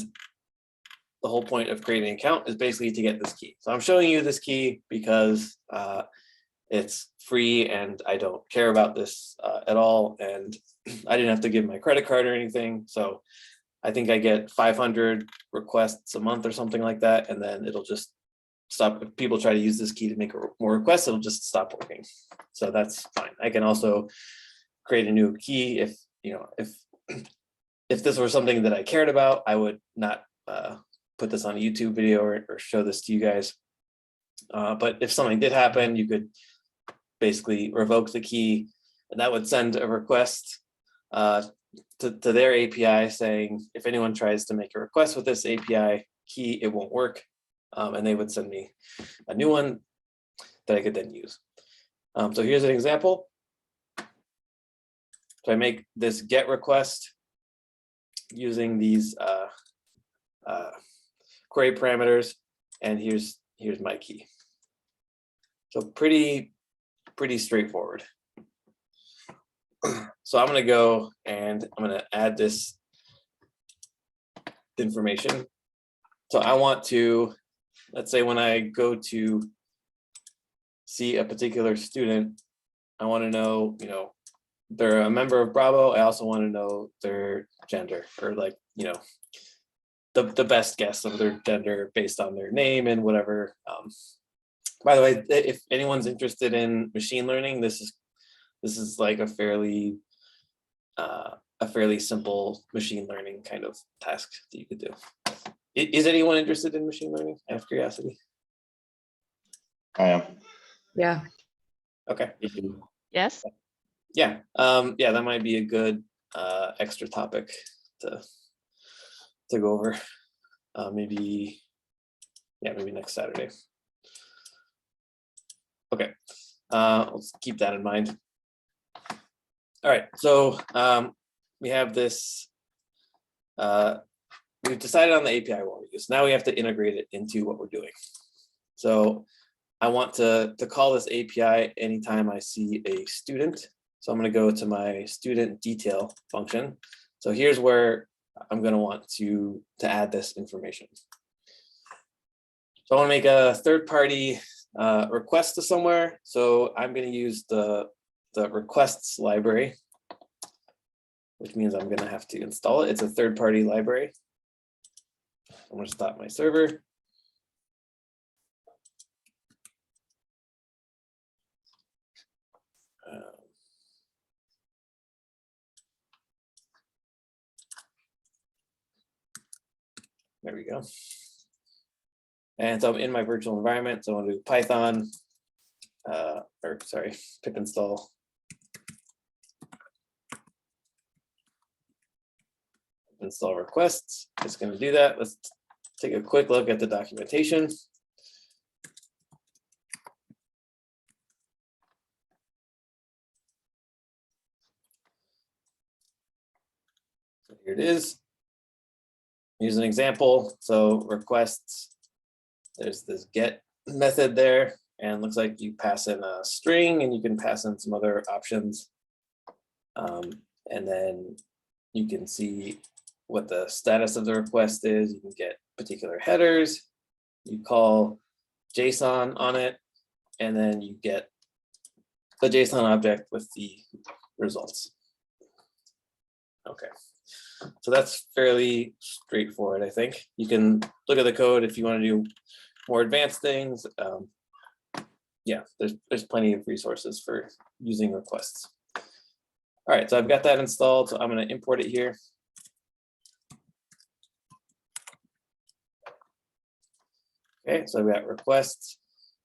the whole point of creating an account is basically to get this key. So I'm showing you this key because it's free and I don't care about this at all. And I didn't have to give my credit card or anything. So I think I get 500 requests a month or something like that. And then it'll just stop. If people try to use this key to make more requests, it'll just stop working. So that's fine. I can also create a new key if, you know, if this were something that I cared about, I would not put this on a YouTube video or show this to you guys. But if something did happen, you could basically revoke the key, and that would send a request to their API saying, if anyone tries to make a request with this API key, it won't work. And they would send me a new one that I could then use. So here's an example. So I make this GET request using these query parameters, and here's my key. So pretty straightforward. so I'm gonna go and I'm gonna add this information. So I want to, let's say when I go to see a particular student, I want to know, you know, they're a member of Bravo. I also want to know their gender, or like, you know, the best guess of their gender based on their name and whatever. By the way, if anyone's interested in machine learning, this is like a fairly simple machine learning kind of task that you could do. Is anyone interested in machine learning, out of curiosity? I am. Yeah. Okay. Yes. Yeah. Yeah, that might be a good extra topic to go over. Maybe next Saturday. Okay. Let's keep that in mind. All right. So we have this. We've decided on the API we want to use. Now we have to integrate it into what we're doing. So I want to call this API anytime I see a student. So I'm going to go to my student detail function. So here's where I'm going to want to add this information. So I want to make a third-party request to somewhere. So I'm going to use the requests library, which means I'm going to have to install it. It's a third-party library. I'm going to stop my server. There we go. And so I'm in my virtual environment. So I want to do Python, pip install. Install requests. It's going to do that. Let's take a quick look at the documentation. So here it is. Here's an example. So requests, there's this get method there, and looks like you pass in a string, and you can pass in some other options. And then you can see what the status of the request is. You can get particular headers. You call JSON on it, and then you get the JSON object with the results. Okay. So that's fairly straightforward, I think. You can look at the code if you want to do more advanced things. Yeah, there's plenty of resources for using requests. All right, so I've got that installed, so I'm going to import it here. Okay, so I've got requests,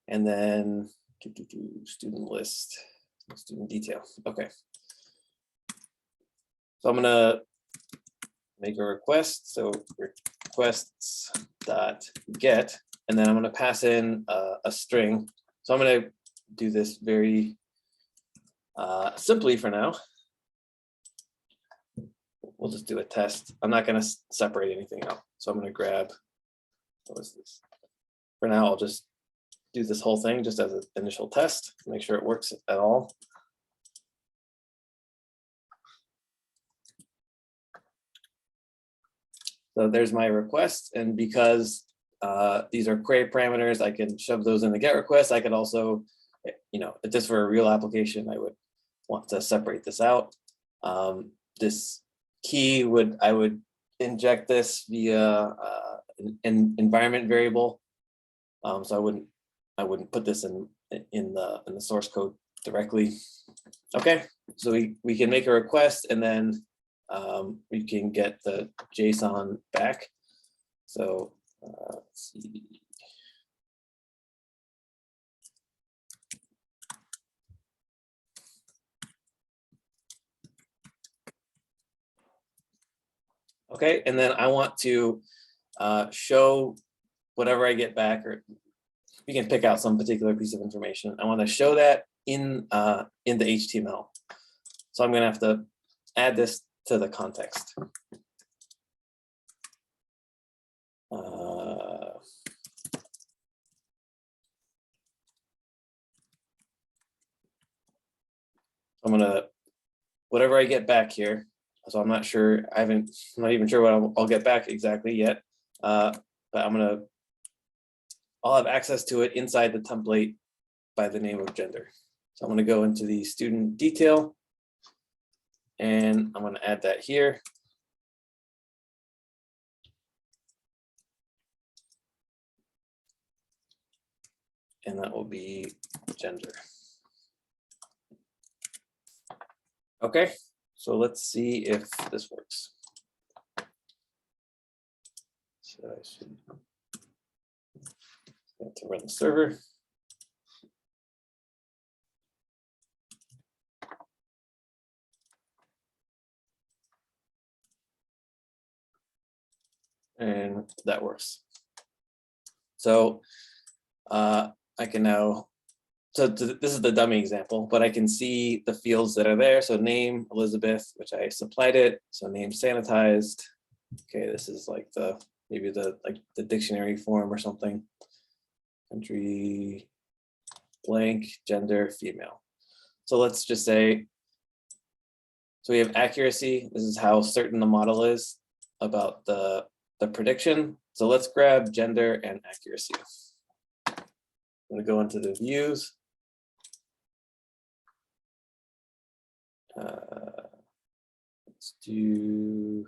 and then student list, student detail. Okay. So I'm going to make a request. So requests dot get, and then I'm going to pass in a string. So I'm going to do this very simply for now. We'll just do a test. I'm not going to separate anything out. So I'm going to grab, what was this? For now, I'll just do this whole thing just as an initial test, make sure it works at all. So there's my request, and because these are query parameters, I can shove those in the get request. I could also, you know, if this were a real application, I would want to separate this out. This key I would inject this via an environment variable. So I wouldn't put this in the source code directly. Okay, so we can make a request, and then we can get the JSON back. So let's see. Okay, and then I want to show whatever I get back, or we can pick out some particular piece of information. I want to show that in the HTML. So I'm going to have to add this to the context. I'm going to whatever I get back here. So I'm not sure, I'm not even sure what I'll get back exactly yet. But I'll have access to it inside the template by the name of gender. So I'm going to go into the student detail and I'm going to add that here. And that will be gender. Okay, so let's see if this works. So I should have to run the server. And that works. So I can now, this is the dummy example, but I can see the fields that are there. So name Elizabeth, which I supplied it. So name sanitized. Okay, this is like maybe the dictionary form or something. Country blank, gender female. So let's just say, so we have accuracy. This is how certain the model is about the prediction. So let's grab gender and accuracy. I'm going to go into the views. Let's do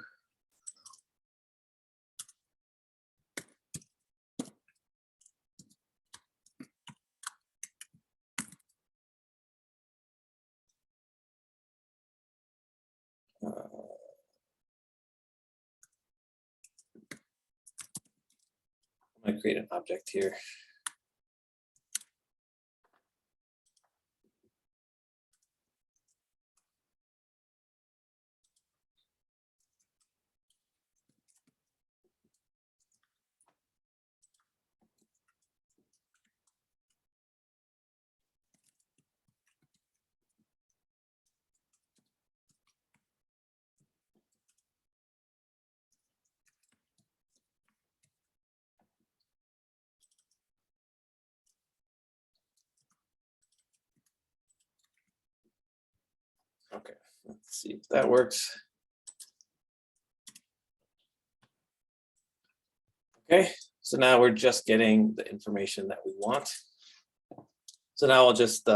I'm going to create an object here. Okay, let's see if that works. Okay, so now we're just getting the information that we want. So now I'll just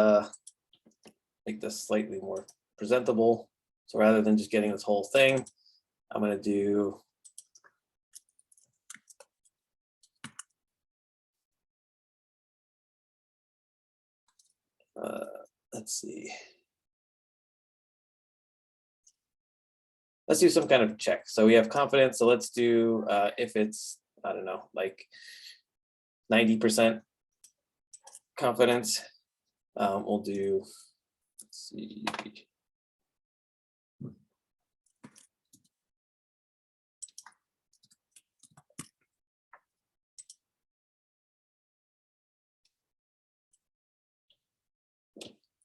make this slightly more presentable. So rather than just getting this whole thing, I'm going to do let's see. Let's do some kind of check. So we have confidence. So let's do if it's, I don't know, like 90% confidence. We'll do, let's see.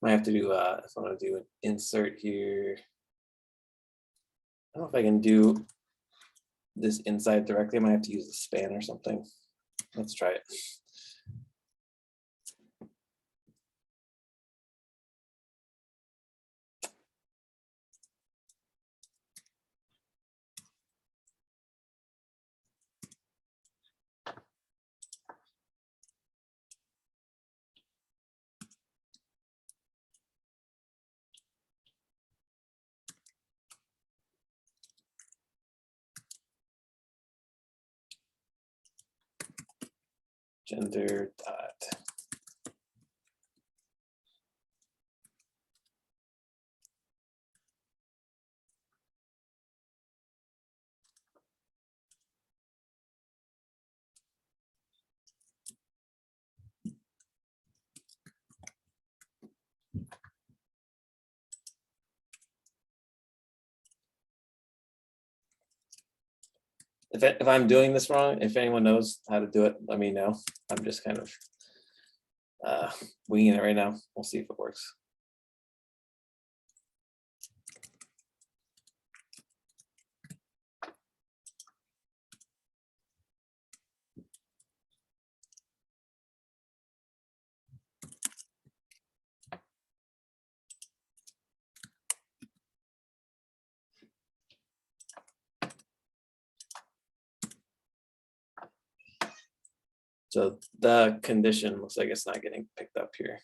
I have to do, if I want to do an insert here. I don't know if I can do this inside directly. I might have to use the span or something. Let's try it. Gender dot. If I'm doing this wrong, if anyone knows how to do it, let me know. I'm just kind of winging it right now. We'll see if it works. So the condition looks like it's not getting picked up here.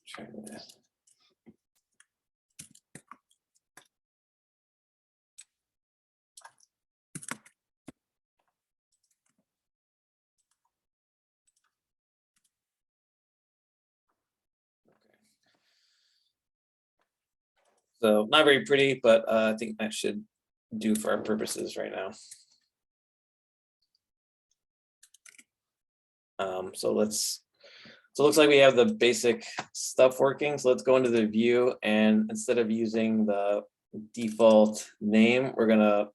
Try that. So not very pretty, but I think that should do for our purposes right now. So it looks like we have the basic stuff working. So let's go into the view, and instead of using the default name, we're gonna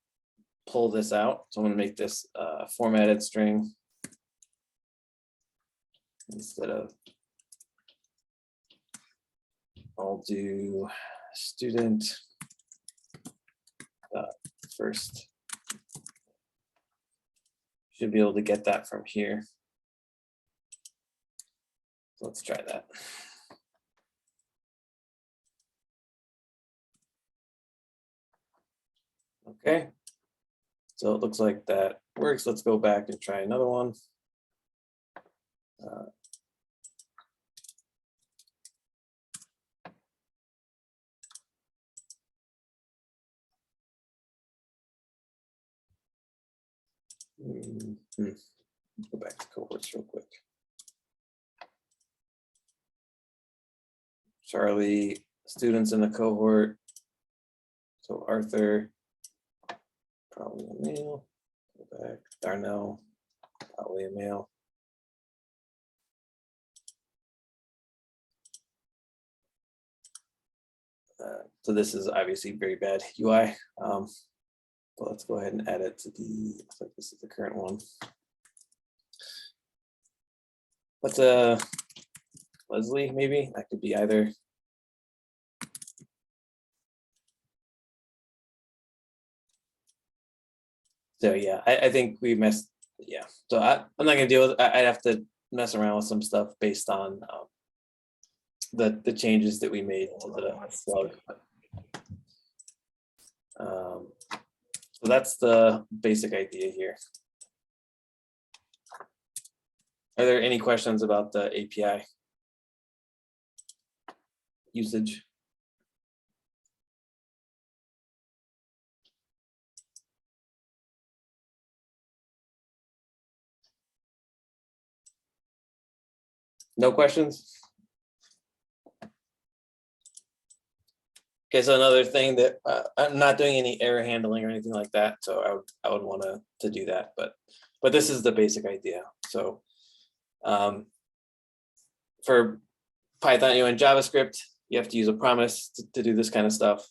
pull this out. So I'm gonna make this formatted string instead of, I'll do student first. Should be able to get that from here. So let's try that. Okay. So it looks like that works. Let's go back and try another one. Go back to cohorts real quick. Charlie, students in the cohort. So Arthur, probably a male. Go back. Darnell, probably a male. So this is obviously very bad UI. But let's go ahead and add it to the, looks like this is the current one. What's Leslie, maybe? That could be either. So yeah, I think we messed, yeah. So I'm not gonna deal with it. I'd have to mess around with some stuff based on the changes that we made to the slug. So that's the basic idea here. Are there any questions about the API usage? No questions? Okay, so another thing that I'm not doing any error handling or anything like that, so I would want to do that, but this is the basic idea. So for Python, in JavaScript, you have to use a promise to do this kind of stuff.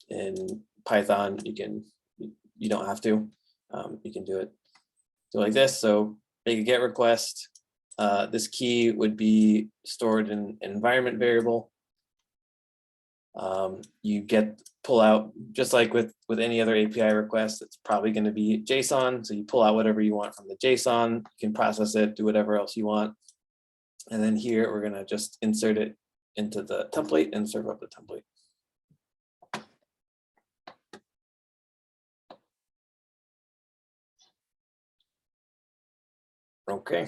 In Python, you don't have to. You can do it like this. So make a GET request. This key would be stored in an environment variable. You pull out, just like with any other API request, it's probably going to be JSON. So you pull out whatever you want from the JSON, you can process it, do whatever else you want. And then here, we're going to just insert it into the template and serve up the template. Okay.